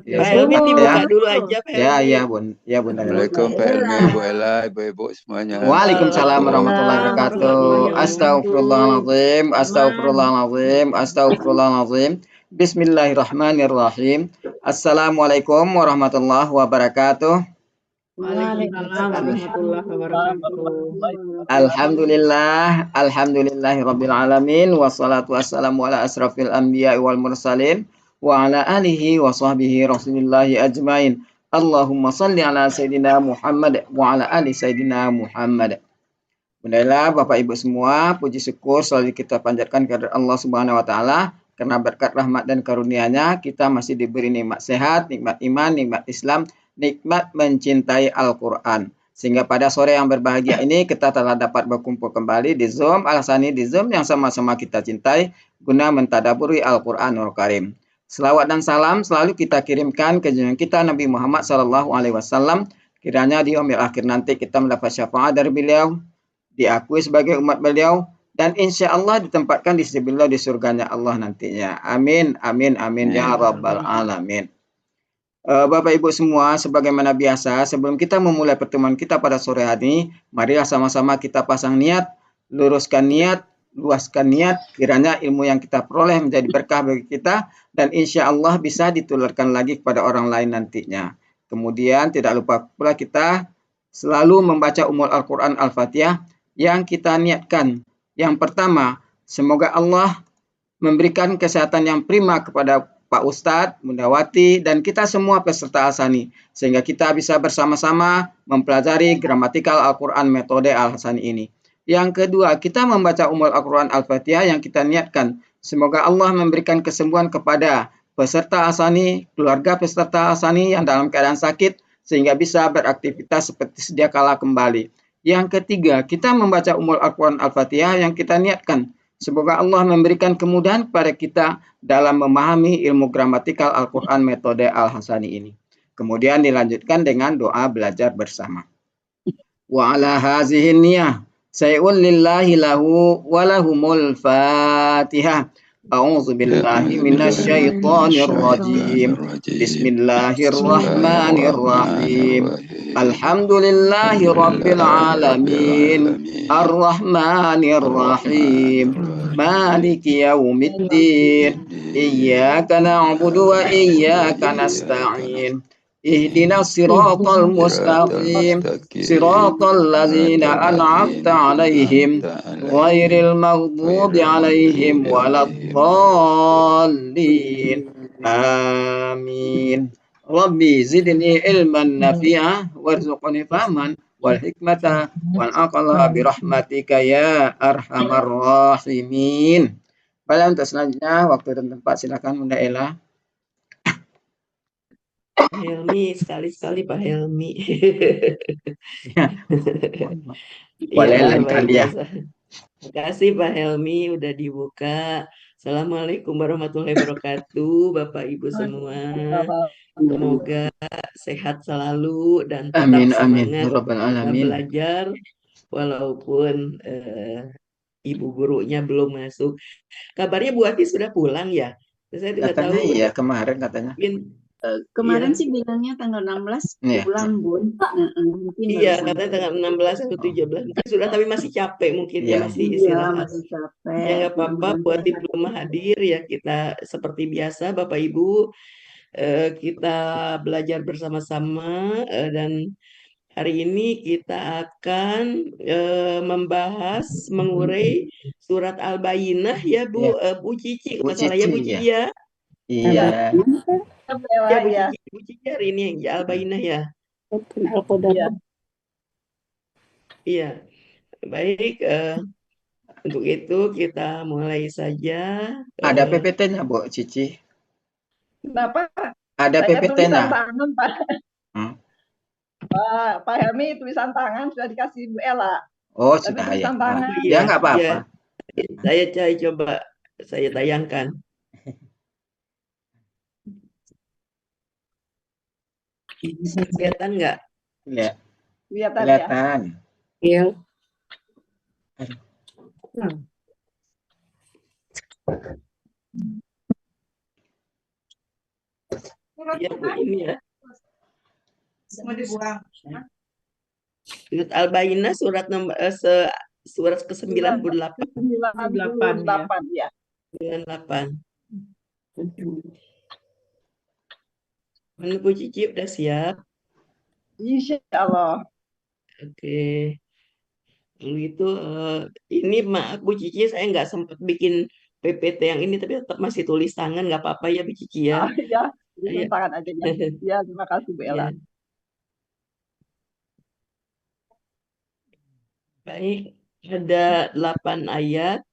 Ya, Pak Helmi sebentar dibuka ya. dulu aja, Pak Ya, Helmi. ya, Bun. Ya, Bunda. Assalamualaikum Pak Helmi, Bu Ella, Ibu-ibu semuanya. Waalaikumsalam warahmatullahi wabarakatuh. Assalamualaikum. Astagfirullahaladzim, astagfirullahaladzim, astagfirullahaladzim. Bismillahirrahmanirrahim. Assalamualaikum warahmatullahi wabarakatuh. Waalaikumsalam warahmatullahi wabarakatuh. Alhamdulillah, alhamdulillahirabbil alamin, wassalatu wassalamu ala asrafil anbiya'i wal mursalin wa ala alihi wa sahbihi rasulillahi ajmain. Allahumma salli ala sayyidina Muhammad wa ala ali sayyidina Muhammad. Bundailah Bapak Ibu semua, puji syukur selalu kita panjatkan kepada Allah Subhanahu wa taala karena berkat rahmat dan karunia-Nya kita masih diberi nikmat sehat, nikmat iman, nikmat Islam, nikmat mencintai Al-Qur'an. Sehingga pada sore yang berbahagia ini kita telah dapat berkumpul kembali di Zoom Al-Hasani, di Zoom yang sama-sama kita cintai guna mentadaburi Al-Qur'anul Karim. Selawat dan salam selalu kita kirimkan ke junjungan kita Nabi Muhammad SAW. Kiranya di yaumil akhir nanti kita mendapat syafaat dari beliau, diakui sebagai umat beliau, dan insya Allah ditempatkan di sisi beliau di surganya Allah nantinya. Amin, amin, amin, ya rabbal alamin. Bapak Ibu semua, sebagaimana biasa, sebelum kita memulai pertemuan kita pada sore hari ini, marilah sama-sama kita pasang niat, luruskan niat, luaskan niat, kiranya ilmu yang kita peroleh menjadi berkah bagi kita, dan insya Allah bisa ditularkan lagi kepada orang lain nantinya. Kemudian tidak lupa pula kita selalu membaca Ummul Al-Quran Al-Fatihah yang kita niatkan. Yang pertama, semoga Allah memberikan kesehatan yang prima kepada Pak Ustadz, Bunda Wati, dan kita semua peserta Al-Hasani. Sehingga kita bisa bersama-sama mempelajari gramatikal Al-Quran metode Al-Hasani ini. Yang kedua, kita membaca Ummul Al-Quran Al-Fatihah yang kita niatkan. Semoga Allah memberikan kesembuhan kepada peserta Al-Hasani, keluarga peserta Al-Hasani yang dalam keadaan sakit, sehingga bisa beraktivitas seperti sedia kala kembali. Yang ketiga, kita membaca Ummul Al-Quran Al-Fatihah yang kita niatkan. Semoga Allah memberikan kemudahan kepada kita dalam memahami ilmu gramatikal Al-Quran metode Al-Hasani ini. Kemudian dilanjutkan dengan doa belajar bersama. Wa ala hazihin niyah, say'un lillahi lahu walahumul fatihah. A'udzu billahi minasyaitonir rajim. Bismillahirrahmanirrahim. Alhamdulillahi rabbil alamin. Ar-Rahmanir Rahim. Maliki yaumiddin. Iyyaka na'budu wa iyyaka nasta'in. Ihdinas siratal mustaqim. Siratal ladzina an'amta 'alaihim ghairil maghdubi 'alaihim waladdallin. Amin. Rabbi zidni ilman nafi'ah warzuqni fahman wal hikmata wal aqla bi rahmatika ya arhamar rahimin. Pada untuk selanjutnya waktu dan tempat silakan Bunda Ella. Pak Helmi, sekali-sekali Pak Helmi. Boleh Iya, lain luar kali ya. biasa. Terima kasih Pak Helmi udah dibuka. Assalamualaikum warahmatullahi wabarakatuh, Bapak Ibu semua. Semoga sehat selalu dan tetap Amin amin ya semangat rabbal alamin. belajar walaupun ibu gurunya belum masuk. Kabarnya Bu Ati sudah pulang ya? Saya tidak Katanya tahu. iya kemarin katanya. Kemarin Iya. sih bilangnya tanggal 16 Iya. pulang Bun. Mungkin Iya, baru katanya sampai. tanggal 16 atau 17. Mungkin sudah, tapi masih capek mungkin ya, Iya. masih Iya, istirahat. masih capek. Ya nggak apa-apa, buat Mudah-mudahan belum hadir ya, kita seperti biasa Bapak Ibu, kita belajar bersama-sama, dan hari ini kita akan membahas, mengurai surat Al-Bayyinah ya Bu, Iya. Bu Cici, Bu kalau salah ya Bu Cici ya. Cici ya. Iya. Ya Bu Cici hari ini yang Al-Bayyinah ya. Iya. Iya, baik. Untuk itu kita mulai saja. Ada PPT-nya Bu Cici. Kenapa? Ada Saya PPT-nya. tulisan tangan, Pak. Pak Helmi tulisan tangan sudah dikasih Bu Ella. Oh, Tapi sudah ya. tulisan tangan. Ya nggak apa-apa. Saya coba saya tayangkan. Kelihatan nggak? Lihat. Kelihatan ya. Kelihatan. Iya. Iya Bu, ini ya. Mau dibuang. Surat Al-Bayyinah surat ke-98. 98 ya. 98. Menunggu Cici udah siap. Insya Allah. Oke. Lalu itu ini maaf Bu Cici, saya nggak sempat bikin PPT yang ini, tapi tetap masih tulis tangan, nggak apa-apa ya Bu Cici ya. Ya, Iya. tangan aja ya. Ya, terima kasih Bu Ella. Ya. Baik, ada 8 ayat.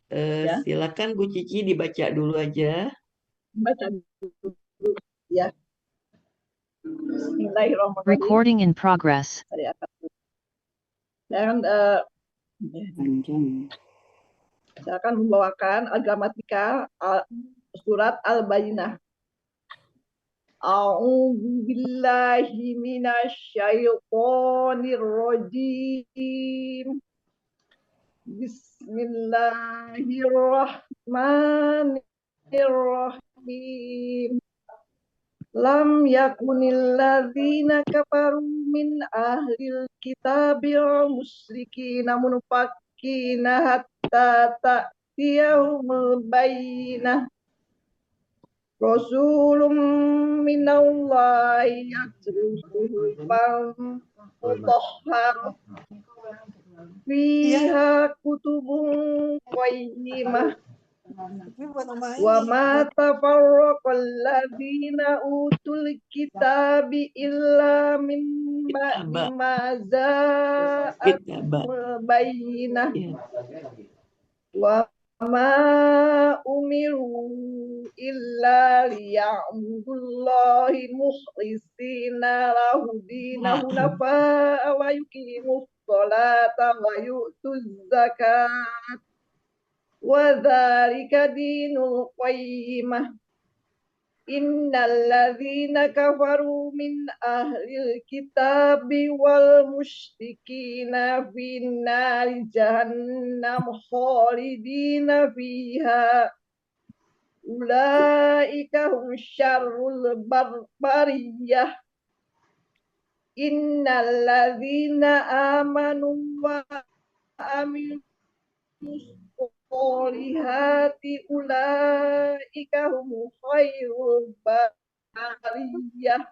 Ya. Silakan Bu Cici dibaca dulu aja. Baca dulu ya. Bismillahirrahmanirrahim. Recording in progress. Saya akan membawakan gramatika surat Al-Bayyinah. A'udzu billahi minasyaitonir rajim. Bismillahirrahmanirrahim. Lam yakunil ladzina kafaru min ahlil kitabi wal musyrikina munfakkina hatta ta'tiyahumul bayyinah. Rasulun minallahi yatlu suhufan mutahharah fiha kutubun qayyimah. Wa ma tafarraqal ladzina utul kitabi illa min ba'di ma ja'atumul bayyinah. Wa ma umiru illa liya'budullahi mukhlisina lahu dinahu hunafa wa yuqimus sholata wa yu'tuz zakat wa dzalika dinul qayyimah. Innal ladzina kafaru min ahlil kitabi wal musyrikina finnari jahannam khalidina fiha ulaika hum syarrul bariyah. Innal ladzina amanu wa amilus solihati ulaika hum khairul bariyah.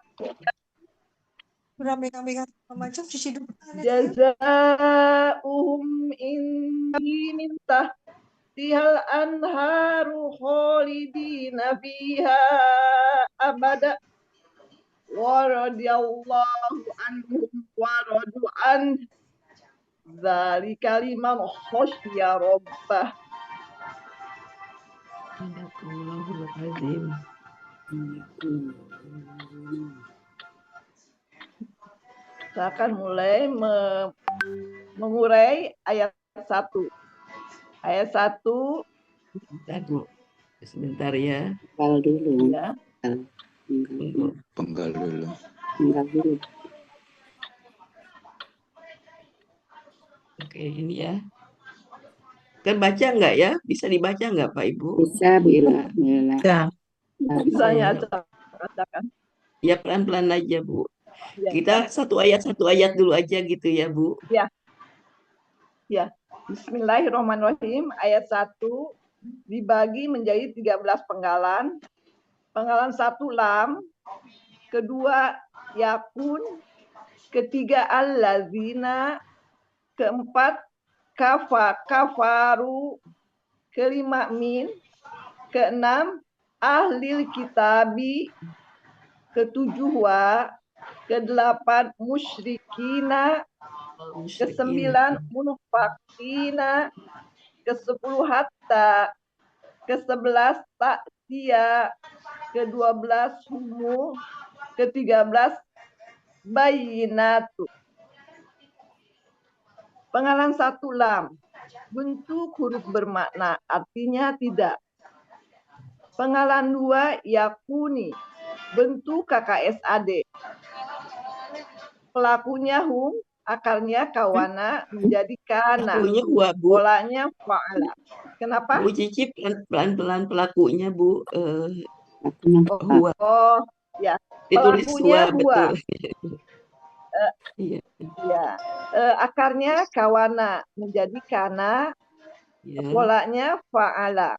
Jazaohum min tahtihal anharu khalidina fiha abada wa radiyallahu anhum wa radu an dzalika liman khasyiya rabbah. Astagfirullahaladzim. Saya akan mulai mengurai ayat 1. Ayat 1. Bentar, Bu. Sebentar ya. Penggal dulu. Ya. Penggal dulu. Penggal dulu. Oke, ini ya. Kan baca nggak ya? Bisa dibaca nggak Pak Ibu? Bisa, Bu Ella. Bisa ya, katakan. Ya pelan-pelan aja Bu. Ya. Kita satu ayat dulu aja gitu ya Bu. Ya. Ya. Bismillahirrahmanirrahim. Ayat 1 dibagi menjadi 13 penggalan. Penggalan 1 lam, kedua yakun, ketiga allazina, keempat kafaru, kelima min, keenam ahlil kitabi, ketujuh wa, kedelapan musyrikina, kesembilan munfakina, ke-10 hatta, ke-11 taktia, ke-12 humu, ke-13 bayinatu. Penggalan 1 lam, bentuk huruf bermakna, artinya tidak. Penggalan 2 yakuni, bentuk KKSAD. Pelakunya hum, akarnya kawana menjadi kana. Pelakunya gua, Bu. Polanya fa'ala. Kenapa? Bu Cici pelan-pelan pelakunya Bu. Artinya Huwa. Oh, ya. Ditulis Pelakunya huwa, huwa. betul. Iya. Ya. Akarnya kawana menjadi kana, Ya. polanya fa'ala.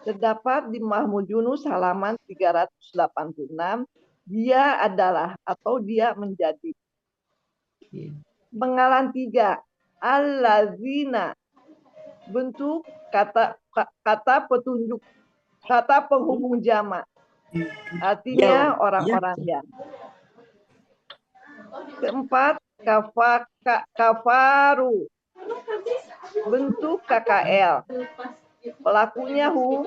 Terdapat di Mahmud Yunus halaman 386. Dia adalah atau dia menjadi. Ya. Penggalan 3. Allazina. Bentuk kata petunjuk, kata penghubung jamak. Artinya Ya. orang-orang yang. Keempat, kafaru. Bentuk KKL. Pelakunya hum,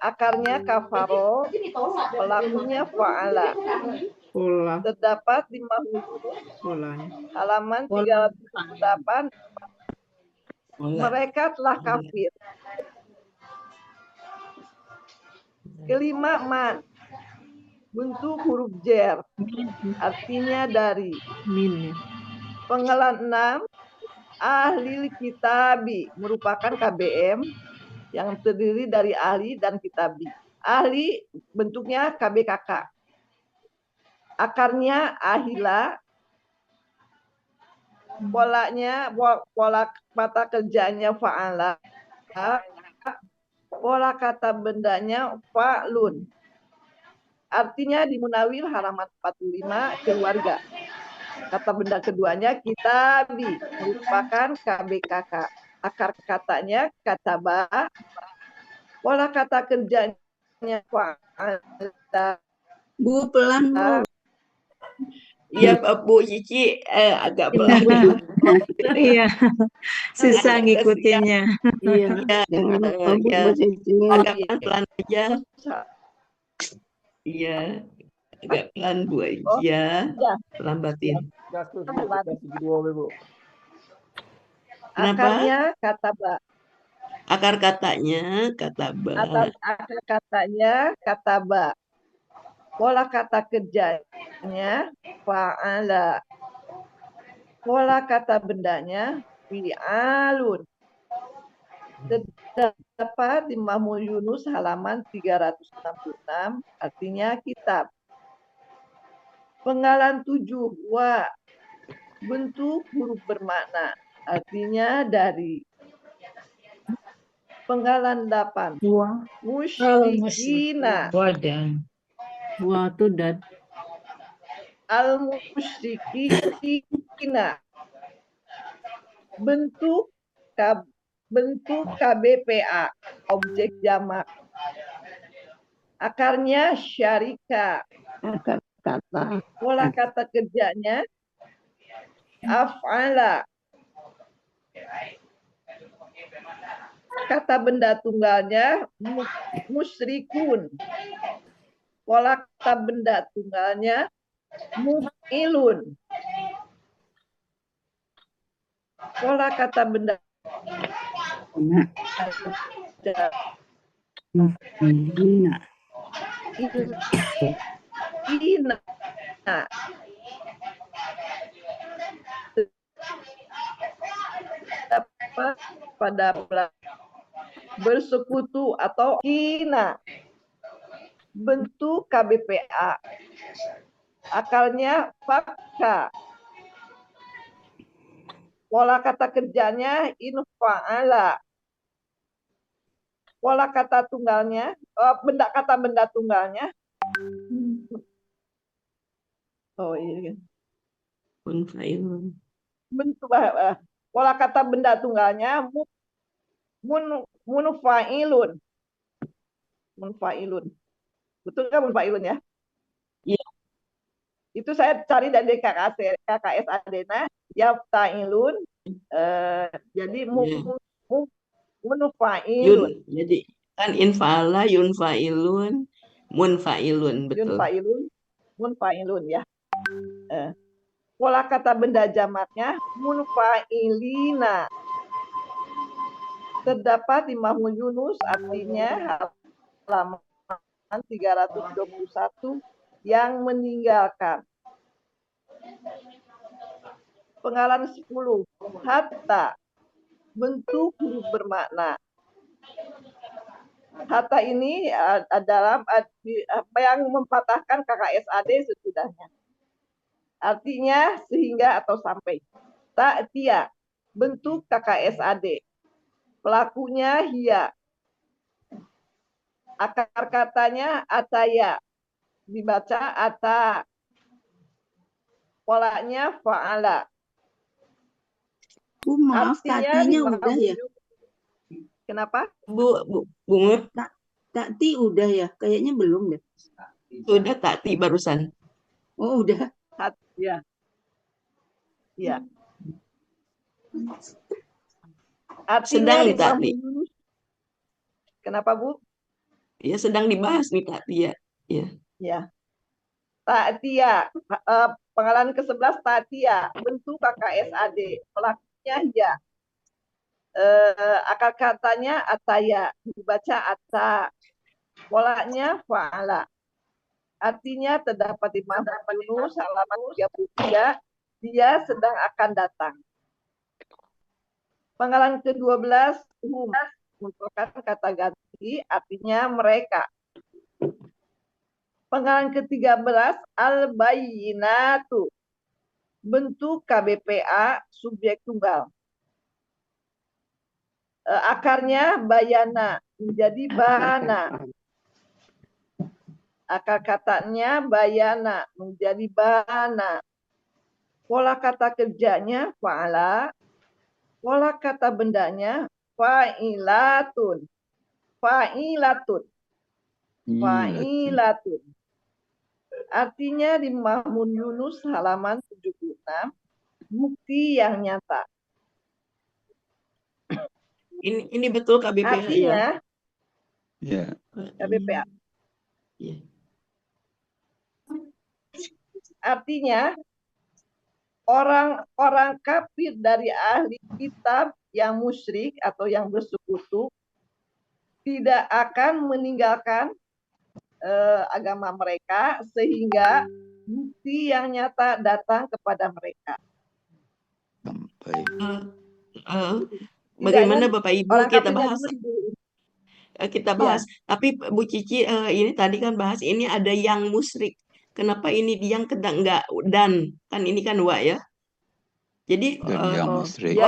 akarnya kafaro, pelakunya fa'ala. Pola, Terdapat di Mahmud Yunus polanya. halaman 308. Pola. Mereka telah kafir. Kelima, man. Bentuk huruf jer. Artinya dari. Min ya. Penggalan 6. Ahli kitabi merupakan KBM yang terdiri dari ahli dan kitabi. Ahli bentuknya KBKK. Akarnya ahila. Pola kata kerjanya fa'ala. Pola kata bendanya fa'lun. Artinya di Munawir halaman 45 keluarga. Kata benda keduanya kitabi merupakan KBKK. Akar katanya kataba. Pola kata kerjanya fa'ala. Bu, pelan Bu. Iya, Bu Cici agak pelan juga. Iya, susah ngikutinnya. Iya, Ya, jangan lupa Bu ya. bahasa Inggris. Agak pelan-pelan aja. Iya, agak pelan Bu aja. Ya. Lambatin. Kenapa? Akarnya kataba. Akar katanya kataba. Akar katanya kataba. Pola kata kerjanya fa'ala. Pola kata bendanya fi'alun. Terdapat di Mahmud Yunus halaman 366, artinya kitab. Penggalan 7, wa. Bentuk huruf bermakna, artinya dari. Penggalan 8. Wah, Musyrikina. wadah. Wah, itu dan Al-musyrikina. Bentuk KBPA, objek jamak. Akarnya syarika. Akar kata. Pola kata kerjanya af'ala. Kata benda tunggalnya musyrikun. Pola kata benda tunggalnya muf'ilun. Pola kata benda Ina. ina. Pada bersekutu atau kina. Bentuk KBPA. Akalnya fakka. Pola kata kerjanya infa'ala. Pola kata tunggalnya, benda tunggalnya. Oh iya. Munfailun. Bentuk pola kata benda tunggalnya munfailun. Munfailun. Betul kan munfailun ya? Iya. Itu saya cari dari KKS Adena, yaftailun. Jadi munfailun. Jadi kan infa'ala, yunfailun, munfailun, betul. Munfailun ya. Pola kata benda jamaknya munfailina. Terdapat di Mahmud Yunus, artinya halaman 321 yang meninggalkan. Penggalan 10. Hatta. Bentuk huruf bermakna. Hatta ini adalah apa yang mempatahkan KKSAD sesudahnya. Artinya sehingga atau sampai. Ta'tiya, bentuk KKSAD. Pelakunya hiya. Akar katanya ataya. Dibaca ata. Polanya fa'ala. Bu, maaf, Artinya tatinya udah ya? Kenapa? Bu Mur, Tati udah ya? Kayaknya belum deh. sudah tati barusan. Oh, udah. Ya. Ya. Artinya Sedang di tati. Kenapa, Bu? Ya sedang dibahas nih tati ya. Ya. Ya. Ta'tiya, pengalaman ke-11 ta'tiya, bentuk KKSAD, pelakunya ya. Akar katanya ataya, dibaca ata. Polanya fa'ala. Artinya terdapat di Mahfudz Yunus halaman 33, dia sedang akan datang. Pengalaman ke-12 merupakan kata ganti, artinya mereka. Pengalaman ke-13 al-bayyinatu, bentuk KBPA subjek tunggal. Akarnya bayana menjadi bana. Akar katanya bayana menjadi bana. Pola kata kerjanya fa'ala. Pola kata bendanya fa'ilatun. Fa'ilatun. Fa'ilatun. Artinya di Mahmud Yunus halaman 76, bukti yang nyata. Ini betul KBPH ya. Artinya Ya. KBPA. Ya. Artinya orang-orang kafir dari ahli kitab yang musyrik atau yang bersekutu tidak akan meninggalkan agama mereka sehingga bukti yang nyata datang kepada mereka. Sampai. Bagaimana Bapak Ibu Orang kita kafirnya bahas? dulu. Kita bahas. Tapi Bu Cici ini tadi kan bahas ini ada yang musyrik. Kenapa ini yang kedang enggak dan kan ini kan wa ya. Jadi Dan yang musyrik.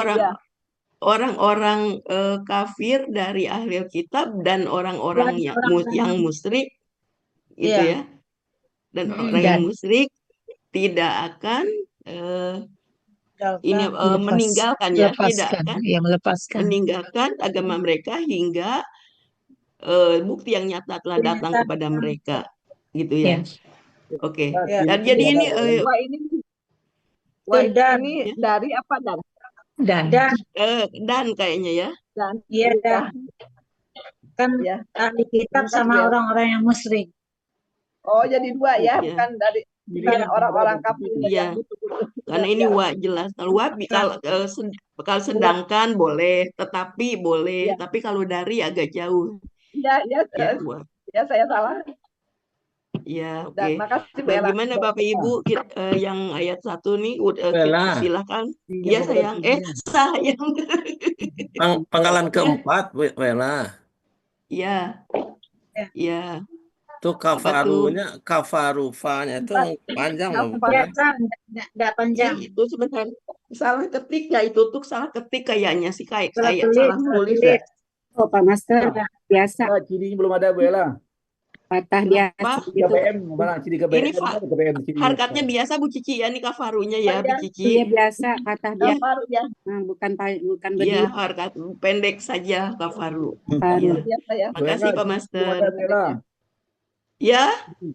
orang-orang kafir dari ahli kitab dan orang-orang yang musyrik gitu ya. Dan orang yang musyrik tidak akan meninggalkan ya, tidak akan meninggalkan agama mereka hingga bukti yang nyata telah datang kepada mereka, gitu ya. Oke. Dan jadi ini ini dari apa dan? Dan kayaknya ya. Dan. Iya, Ya. kan Ya. ahli kitab sama orang-orang yang musyrik. Oh, jadi dua ya, Iya. bukan dari orang-orang kafir Iya. yang betul-betul. Karena ini wa jelas. Kalau wa kalau sedangkan boleh, tetapi boleh, tapi kalau dari agak jauh. Ya, saya salah. Ya, oke. Dan makasih Bella. Bagaimana Bapak Ibu yang ayat 1 nih silakan. Iya sayang. Sayang. Penggalan keempat, Wela. Iya. Iya. Tuh kafarufanya itu panjang loh. Enggak panjang. Itu sebentar. Salah ketik ya itu tuh salah ketik kayaknya sih kayak Salah salah tulis ya. Oh, Pak Master biasa Cirinya belum ada Bu Ella. patah biasa gitu. KBM mana ciri KBM? Ini harkatnya biasa Bu Cici ya, ini kafarunya ya Bu Cici. Iya biasa patah biasa. Ya. Nah, bukan Iya, berdiri. harkat pendek saja kafaru. Baru. Ya. Makasih Pak Master. Ya. Ya,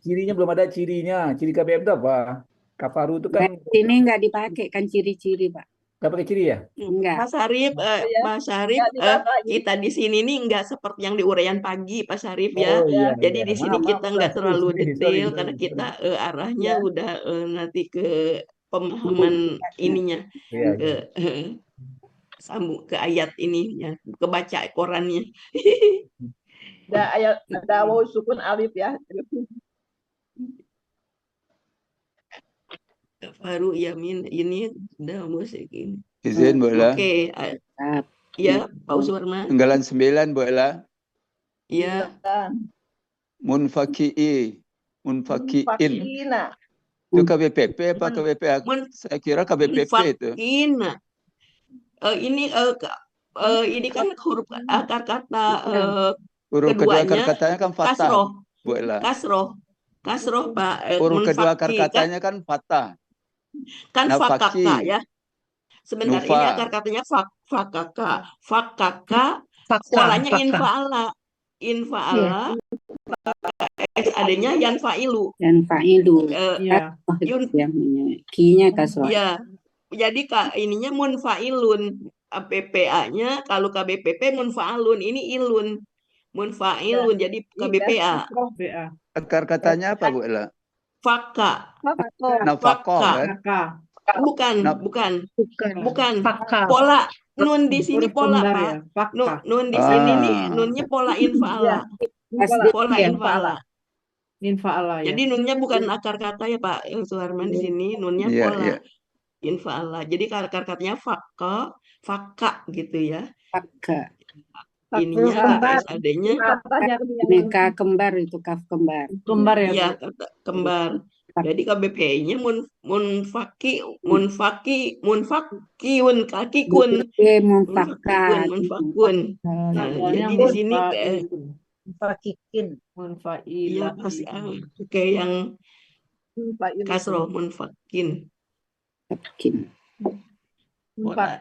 Cirinya belum ada cirinya. Ciri KBM itu apa? Kafaru itu kan Ini nggak dipakai kan ciri-ciri, Pak. nggak pakai ciri ya? Enggak. Pak Syarif, kita di sini nih nggak seperti yang di uraian pagi, Pak Syarif ya. Oh, iya, Jadi iya. di sini kita nggak terlalu Sorry, detail sorry. karena kita arahnya udah nanti ke pemahaman ininya, Iya, ke sambung ke ayat ini ya, kebaca Qurannya. Ada waw sukun alif ya. Baru Yamin ini udah musik ini. Izin Bu Ella. Oke, ya Pak Uswarma. Penggalan 9 Bu Ella. Iya. Munfaki'i. Munfaki'in. Fakina. Itu KBPP apa KBPA? Saya kira KBPP itu. Munfakina. Ini kan huruf akar kata Huruf kedua akar keduanya katanya kan fathah, kasroh. Bu Ella. Kasroh Pak. Huruf kedua akar Munfaki katanya kan fathah. kan fakaka Nafaki. ya. Sebentar, Nufa. ini akar katanya fakaka. Fakaka polanya infa'ala. Infa'ala SAD-nya yanfa'ilu. Yanfa'ilu. Iya. Ki-nya kasroh. Ya. Jadi ininya munfa'ilun. PPA-nya kalau KBPP munfa'alun, ini ilun. Munfa'ilun jadi KBPA. BA. Akar katanya apa, Bu Ella? Fakka. Nafakoh kan? Bukan. Pola nun di sini Huruf pola, kembar Pak. ya, fakka. Nun di sini nih Ah. nunnya pola infa'ala. Pola infa'ala. Infa'ala ya. Jadi nunnya bukan akar kata ya Pak Suharman di sini, nunnya Iya, pola iya. infa'ala. Jadi akar katanya fakka gitu ya. Fakka. Ininya SAD-nya Aneka kembar itu kaf kembar. Kembar ya, ya Bu? kata kembar. Jadi KBPI-nya munfakiun, kakikun. Munfakun. Nah, Awalnya jadi di sini munfa'ilatun. iya pasti kayak yang kasroh munfakin.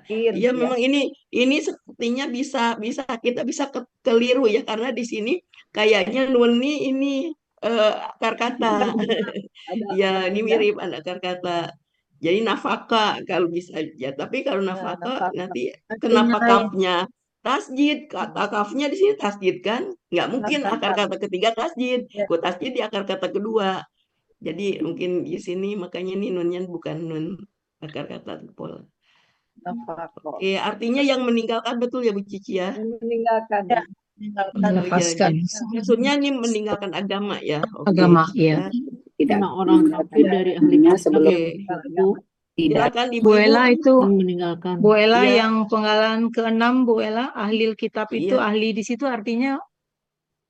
Iya memang ini sepertinya bisa kita bisa keliru ya karena di sini kayaknya nuni ini akar kata. Ya ini mirip akar kata. Jadi nafaka kalau bisa aja. Tapi kalau nafaka nanti kenapa kafnya tasjid? Kata kafnya di sini tasjid kan? Nggak mungkin akar kata ketiga tasjid. Kok tasjid di akar kata kedua. Jadi mungkin di sini makanya ini nunnya bukan nun akar kata pola. Oke, artinya yang meninggalkan betul ya Bu Cici ya? Meninggalkan. Melepaskan. Maksudnya ini meninggalkan agama ya? Oke. Agama, iya. Karena orang kafir dari ahli sebelum itu Silakan Ibu. Bu Ella itu meninggalkan. Bu Ella Iya. yang penggalan ke-6 Bu Ella ahli kitab itu Iya. ahli di situ artinya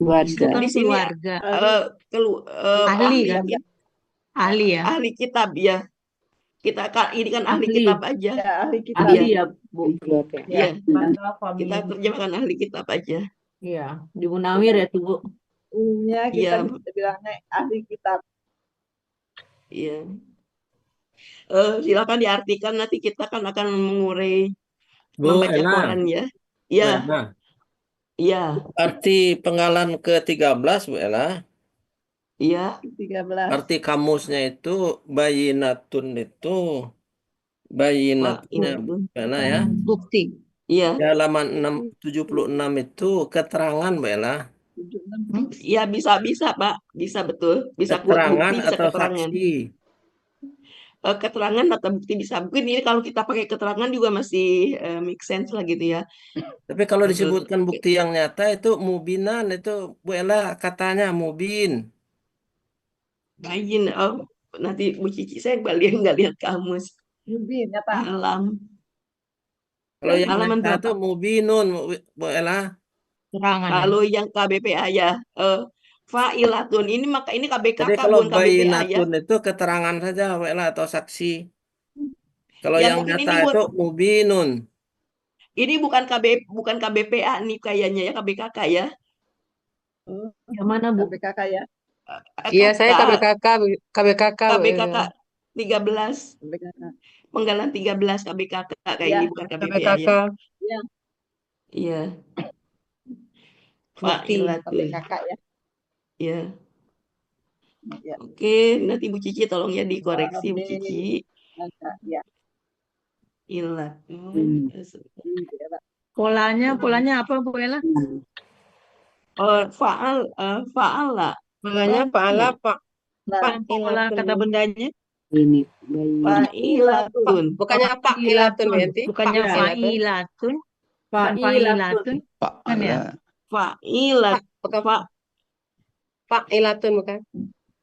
keluarga. bukan Di sini keluarga. ahli kan? ya. Ahli ya. Ahli kitab ya. Ini kan ahli Ahli. kitab aja. Ya, ahli kita. Ahli ya, Bu. Iya. Bahasa Kita family. terjemahkan ahli kitab aja. Iya, di Munawir ya tuh, Bu. Umumnya kita Iya. bisa bilangnya ahli kitab. Iya. Silakan diartikan nanti kita kan akan mengurai Bu membaca Ella, koran ya. Bu Iya. Ella. Iya. Arti penggalan ke-13, Bu Ella. Iya. 13. Arti kamusnya itu bayinatnya Bayinatun. mana ya? Bukti. Iya. Di halaman 76 itu keterangan, Bu Ella. Iya bisa Pak. Bisa betul. Bisa Keterangan bukti, bisa atau keterangan. saksi. Keterangan atau bukti bisa. Mungkin ini kalau kita pakai keterangan juga masih make sense lah gitu ya. Tapi kalau disebutkan bukti yang nyata itu mubinan itu Bu Ella katanya mubin. Bayin, nanti Bu Cici saya nggak lihat kamus. Mubin, nyata. Alam. Kalau yang Halaman nyata berapa? itu mubinun, Bu Ella. Keterangan. Kalau yang KBPA ya, fa'ilatun. Ini maka ini KBKK Jadi kalau bukan KBPA ya. bayinatun itu keterangan saja, Bu Ella, atau saksi. Kalau Ya, yang mungkin nyata ini itu mubinun. Ini bukan KBPA nih kayaknya ya, KBKK ya. Yang mana, Bu? KBKK ya. Iya, saya KBKK 13. KBKK. Penggalan 13 KBKK kayak Ya. ini bukan KBPA KBKK ya. Ya. Iya. Bukti. Fa'ilatun. KBKK ya. Iya. Ya. Oke, nanti Bu Cici tolong ya dikoreksi Bu Cici. Ya. Ilatun. Polanya apa Bu Ella? Fa'ala. Polanya fa'ala Pak. Pola Kata bendanya? Ini Fa'ilatun. Bukannya fa'ilatun berarti? Bukannya fa'ilatun? Fa'ilatun. Kan ya? Fa'ilatun bukan?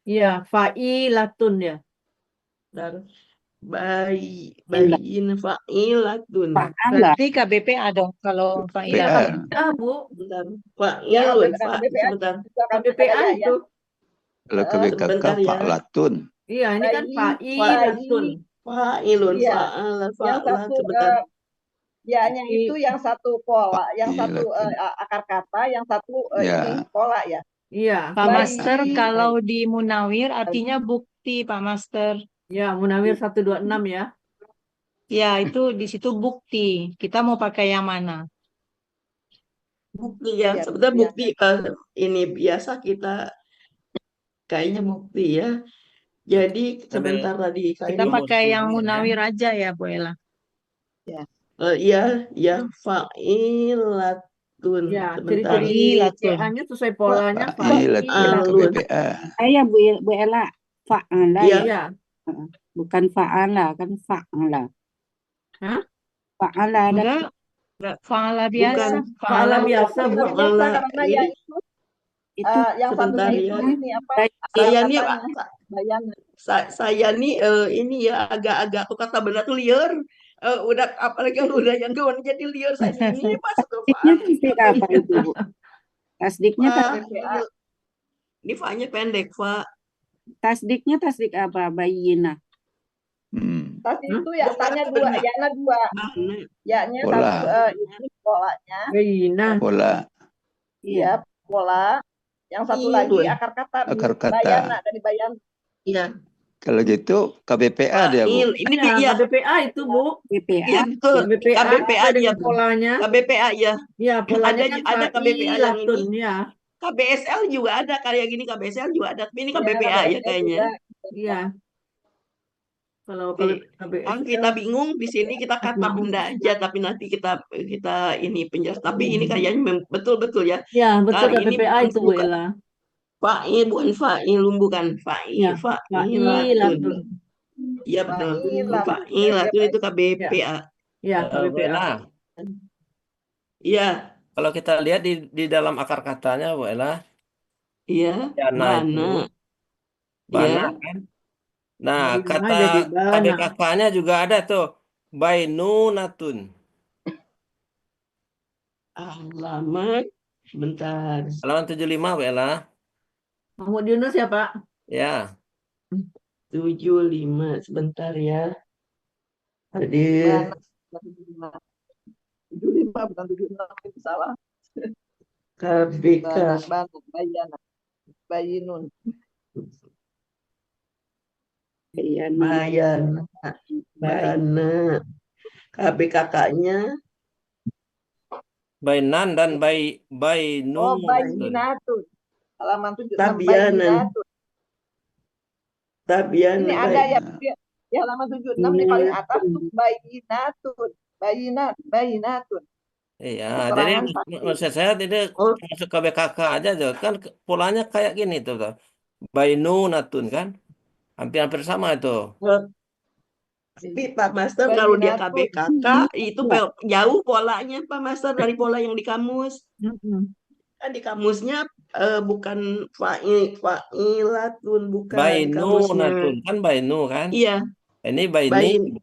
Iya, fa'ilatun ya. bayin fa'ilatun. Fa'ala. Berarti KBPA dong kalau fa'ilatun. PA. Bu. Bentar. Ya, Fa'ilun, BPA sebentar. juga akan ada KBPA ya. itu. Kalau KBKK Sebentar ya. fa'latun. Iya, ini kan Bayi, fa'ilatun. Fa'ilun, Iya. fa'ala, Yang fa'la, satu sebentar. ya-nya itu yang satu pola, yang satu Fa'ilatun. akar kata, yang satu Ya. ini pola ya. Iya. Pak Bayi. Master, kalau di Munawir artinya bukti, Pak Master. Ya, Munawir 126 ya. Ya, itu di situ bukti. Kita mau pakai yang mana? Bukti ya, Ya, sebentar bukti bukti ini biasa kita kayaknya bukti ya. Jadi sebentar tadi Kita kayaknya pakai yang Munawir aja ya, Bu Ella. ya fa'ilatun. Ya, Sebentar. ciri-ciri Fa'ilatun. CA-nya sesuai polanya Fa'ilatun Fa'ilun. KBPA. Saya Bu Ella. Fa'ala Iya. ya. Iya. Bukan fa'ala, kan fa'ala. Hah? Fa'ala ada. Enggak, fa'ala biasa. Fa'ala biasa, Bu. biasa karena ya Ini Itu yang sebentar satunya ya. itu ini apa? Saya nih katanya, bayangan. saya nih ini ya agak-agak tuh kata benar tuh liar. Udah apalagi kalau udah yang kawan jadi liar saya ini pas tuh Tasdiknya tasdik apa itu, Bu? Tasdiknya Fa. Ini fa-nya pendek, fa. tasdiknya tasdik apa? Bayina. Tas itu ya tanya dua, ya-nya dua. Ya-nya Pola. satu ini polanya. Bayina. Pola. Iya, pola. Yang satu lagi akar kata. Akar kata. Bayana dari bayan. Iya. Kalau gitu KBPA dia, Bu. Ini Ya, dia. KBPA itu, Bu. BPA. Iya betul. KBPA KBPA dia. dengan polanya. KBPA ya. Ya, polanya Ada- kan ada KBPA yang fa'ilatun, ini. ya. KBSL juga ada kayak gini, KBSL juga ada. Tapi ini KBPA ya kayaknya. Iya. Kalau Oke. KBS Kan kita bingung di sini kita kata benda aja, tapi nanti kita ini penjelas. Tapi ini kayaknya betul-betul ya. ya, betul Ini KBPA itu, Bu bukan Ella. fa'il, bukan fa'ilun, bukan Ya, fa'ilatun. Iya betul. Fa'ilatun. Fa'ilatun itu KBPA. Ya, Bu KBPA. Ella, Iya, kalau kita lihat di dalam akar katanya, Bu Ella, iya. Bana itu, Bana. Bana Iya. kan. Nah, Bina kata jadi bana. KBKK-nya juga ada tuh, bainunatun. Alamat. Bentar. Halaman 75, Bu Ella. Mahmud Yunus ya, Pak? Ya. 75. Sebentar ya. Hadir. 75 bukan 76 itu salah. KBK. Bayana. Bayinun. Bayana. Bana. KBKK-nya. Bainan dan bainunatun. Oh, bayinatun. Halaman 76. Tabianan. Bayinatun. Tabian. Ini ada ya di halaman 76 di paling atas tuh bayinatun. Bayinatun. Iya, jadi maksud saya tidak masuk KBKK aja tuh. Kan polanya kayak gini tuh. Bainunatun kan. Hampir-hampir sama itu. Tapi Pak Master kalau dia KBKK itu jauh polanya Pak Master dari pola yang di kamus. Kan di kamusnya bukan fa'ilatun, bukan di kamusnya. Bainunatun kan bainu kan. Iya. Ini baini.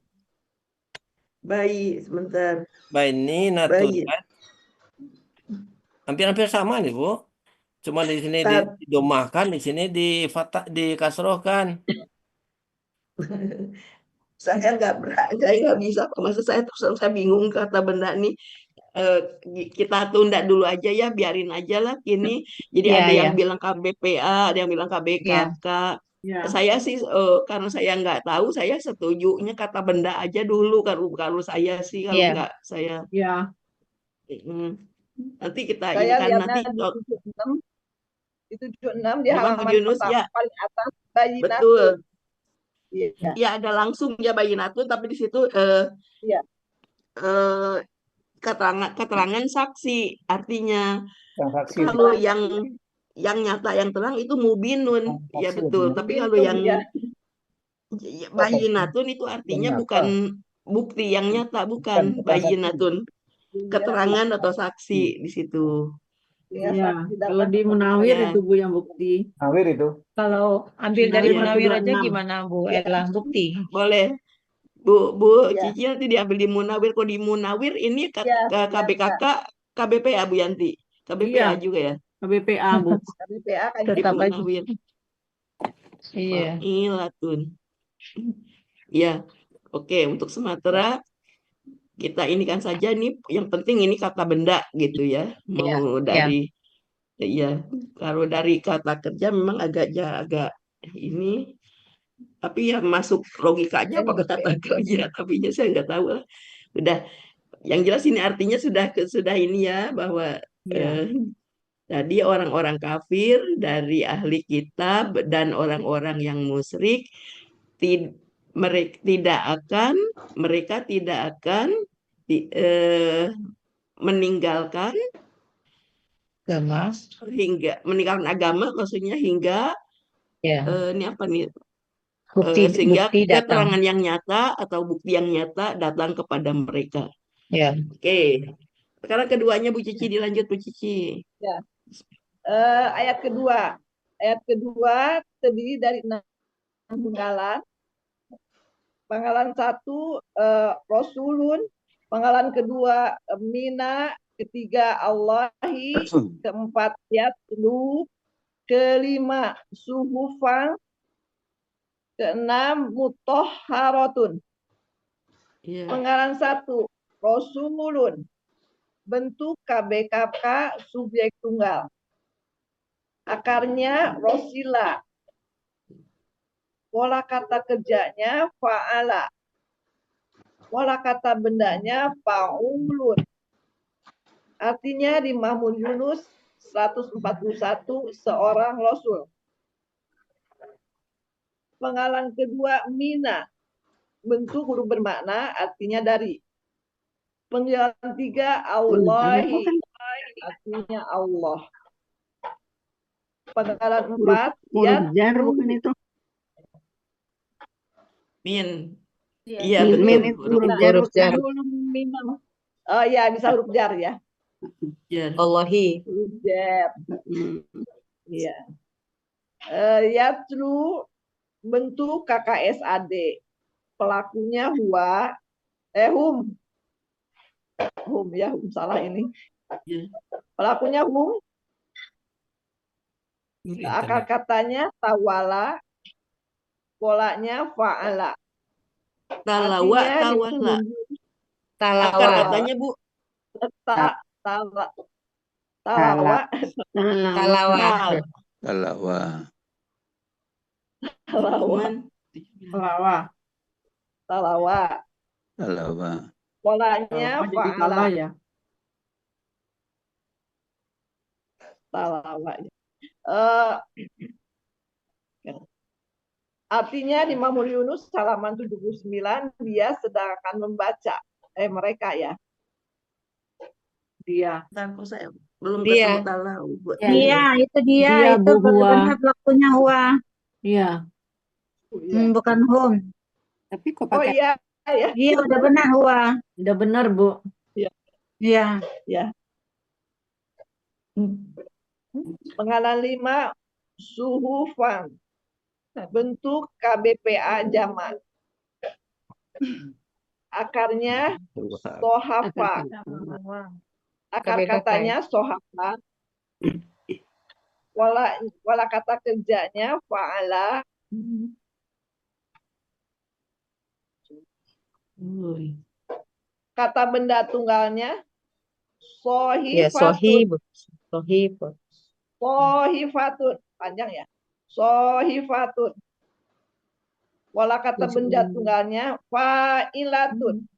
Bayi sebentar. Baininatun Bayi. kan. Hampir-hampir sama nih, Bu. Cuma di sini didomahkan, di sini dikasrohkan. Saya nggak bisa Pak Master, saya bingung kata benda nih. Kita tunda dulu aja ya, biarin aja lah ini. Jadi ada yang bilang KBPA, ada yang bilang KBKK. Saya sih karena saya nggak tahu, saya setujunya kata benda aja dulu kalau saya sih kalau nggak saya. Nanti kita ini Saya kan nanti di 76 di halaman Yunus, pertama ya. paling atas bayinatun. Betul. Iya. Ya ada langsung ya bayinatun, tapi di situ keterangan saksi, artinya kalau yang nyata yang terang itu mubinun, ya betul. Tapi kalau yang bayinatun itu artinya bukan bukti yang nyata, bukan bayinatun, keterangan atau saksi di situ. Ya, kalau di Munawir itu Bu yang bukti. Munawir itu. Kalau ambil dari Munawir Munawir aja 126. gimana Bu Ella? Bukti. Boleh. Bu Ya, Cici nanti diambil di Munawir. Kok di Munawir ini ya, ya, KBKK, KBPA Bu Yanti. KBPA Iya, juga ya KBPA, Bu. KBPA kan di Tetap aja. Munawir. Iya. Fa'ilatun. Ya, oke. Untuk Sumatera kita ini kan saja nih. Yang penting ini kata benda gitu ya. Iya. Mau dari ya, kalau dari kata kerja memang agak ini. Tapi ya masuk logikanya apa kata kerja. Tapi ya saya nggak tahu lah. Udah. Yang jelas ini artinya sudah ini ya bahwa Iya. tadi orang-orang kafir dari ahli kitab dan orang-orang yang musyrik mereka tidak akan meninggalkan meninggalkan agama, maksudnya hingga ini apa nih, sehingga Bukti datang. keterangan yang nyata atau bukti yang nyata datang kepada mereka. Ya. Oke, sekarang keduanya Bu Cici, dilanjut Bu Cici. Ya. Ayat kedua terdiri dari 6 penggalan. Penggalan 1 Rasulun, penggalan kedua Mina, ketiga Allahi, keempat Yatlu, kelima Suhufan, keenam Mutahharatun. Penggalan 1 Rasulun, bentuk KBKK subjek tunggal. Akarnya Rosila. Pola kata kerjanya fa'ala. Pola kata bendanya fa'ulun. Artinya di Mazmur Yunus 141 seorang rasul. Penggalan kedua Mina. Bentuk huruf bermakna artinya dari. Penggalan 3 Allahi. Artinya Allah. Penggalan 4 Jar bukan itu? Min. Iya, Iya, min betul. itu huruf jar. Oh ya, bisa huruf jar ya. Allahi. Huruf jar. Iya. Yatlu, bentuk KKSAD. Pelakunya hum. Ya, salah ini. Pelakunya hum. Akar katanya tawala. Polanya fa'ala. Talawa, tawala. Akar katanya Bu. Talawa. Talawa. Polanya fa'ala. Ya. Talawa. Artinya di Mazmur Yunus halaman 79 dia sedang akan membaca mereka ya. Dia. Belum Dia. ketemu talau. Iya, itu dia. Dia, Itu Bu, Hua. benar pelakunya Hua. Iya. Bukan hum. Tapi kok Oh pakai iya, ya. Iya, udah benar Hua. Udah benar, Bu. Iya. Ya. Penggalan 5 Suhufan. Bentuk KBPA jamak. Akarnya sohafa. Akar katanya sohafa. Pola kata kerjanya fa'ala. Kata benda tunggalnya sohifatun. Sohifatun. Panjang ya. Sohifatun. Pola kata benda tunggalnya fa'ilatun.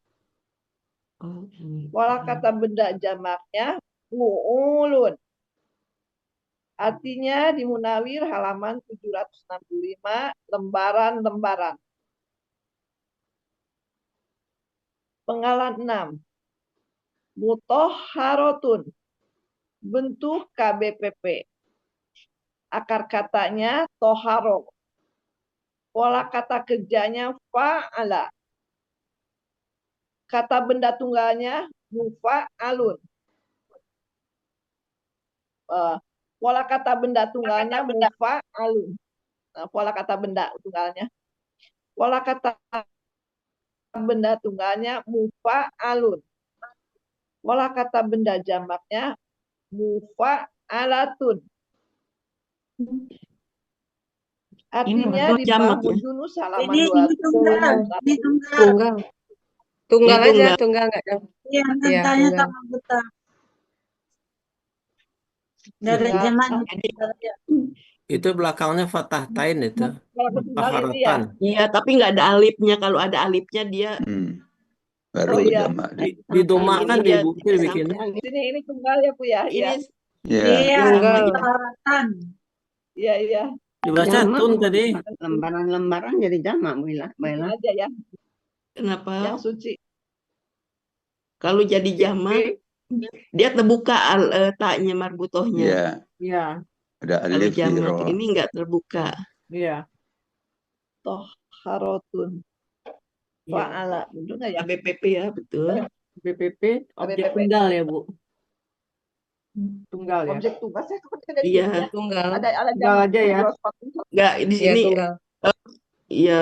Pola kata benda jamaknya mu'ulun. Artinya di Munawir halaman 765 lembaran-lembaran. Penggalan 6. Mutahharatun. Bentuk KBPP. Akar katanya toharo. Pola kata kerjanya fa'ala. Kata benda tunggalnya mufa'alun. Pola kata benda tunggalnya mufa'alun. Pola kata benda tunggalnya. Pola kata benda tunggalnya mufa'alun. Pola kata benda jamaknya mufa'alatun. Artinya di jamak ya. Yunus halaman Ini 2. tunggal. Ini tunggal. Tunggal. Tunggal Ini aja, tunggal. tunggal nggak ada. Iya, Iya, tanya tunggal. sama buta. Dari Tunggal. zamannya. Itu belakangnya fathah tain itu. Kalau tunggal ini ya. Taharatan. Iya, tapi nggak ada alifnya. Kalau ada alifnya dia Baru Oh iya. jamak. Di domakan ini dia dia bukti tidak bikinnya. sampai. Ini tunggal ya Bu ya. Ini Iya. Ya. Iya, Tunggal. taharatan. Iya, iya. Dibaca Jamak, tun tadi. lembaran-lembaran jadi jamak, Ini Bella. aja ya. kenapa? Yang suci. Kalau jadi jamak, dia terbuka taknya marbutohnya. Ya. Iya, Ada Kalau alif jamak hiro. ini nggak terbuka. iya. Toharotun. Iya. Fa'ala. Betul nggak ya? KBPP ya, betul. BPP objek BPP. tunggal ya, Bu. Tunggal ya. Objek tugas saya seperti ada di Iya. sini ya. Tunggal. Ada Tunggal jamak. aja ya. Nggak di Iya, sini. tunggal. Iya.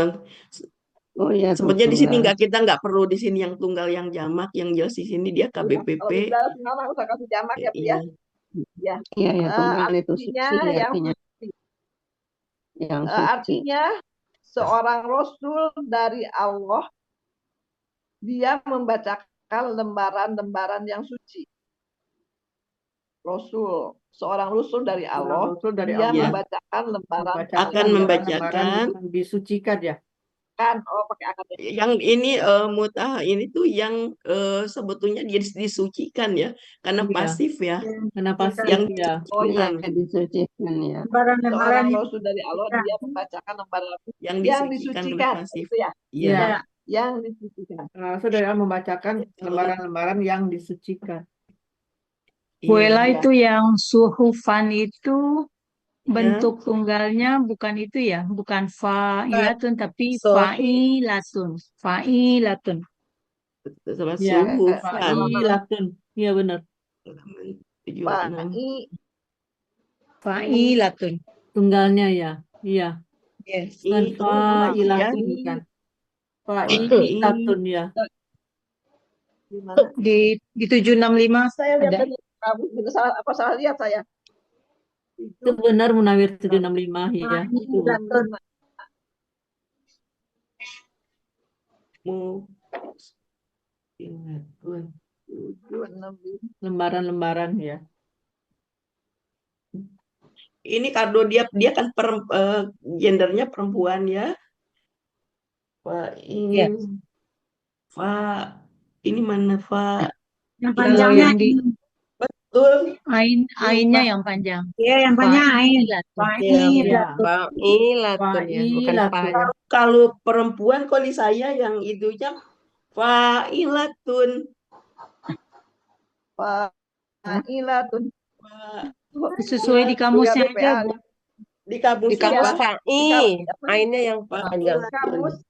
Oh iya, tuh Sebenarnya di sini tunggal. kita nggak perlu di sini yang tunggal yang jamak, yang jelas di sini dia Kalau KBPP. di dalam nama usah kasih jamak ya Bu ya. Iya. Ya. Iya, ya, tunggal itu suci Artinya yang artinya. suci. Yang suci. Artinya seorang rasul dari Allah, dia membacakan lembaran-lembaran yang suci. Rasul, seorang rasul dari Allah, Rasul dari dia Allah. membacakan lembaran Akan membacakan yang disucikan ya. kan, pakai akan ya. yang ini mutah ini tuh yang sebetulnya dia disucikan ya, karena Iya. pasif ya. Kenapa sih Yang ya? Oh Iya, disucikan, disucikan ya. Lembaran-lembaran seorang yang rasul dari Allah, dia membacakan lembaran yang yang disucikan oleh disucikan, pasif. itu ya, Iya. Iya. yang disucikan. Rasul dari Allah membacakan lembaran-lembaran yang disucikan. Buela Iya. itu yang suhufan itu Ya. bentuk tunggalnya bukan itu ya, bukan fa'ilatun tapi Sohi. fa'ilatun. Fa'ilatun. Sama Ya, suhufan. fa'ilatun. Iya benar. 76. Fa'ilatun. Tunggalnya ya. Iya. Yes. Bukan Itu fa'ilatun ya. bukan. Fa'ilatun ya. Gimana? Di 765 Saya lihat ada. tadi kamu salah lihat saya. Itu benar Munawir 765 ya. Itu. Mu Lembaran-lembaran ya. ini kado dia kan gendernya perempuan ya. Iya. Ini mana yang Kalau panjangnya yang di betul. ainnya yang panjang. Iya, yang panjang ain. Iya. Fa'ilatun ya, bukan Fa'ilatun. fa. Kalau perempuan kalau di saya yang itunya fa'ilatun. Fa'ilatun. Sesuai di kamusnya aja, Bu. Di kamus Di kamus apa? fa'i. Ainnya yang panjang. Kamus.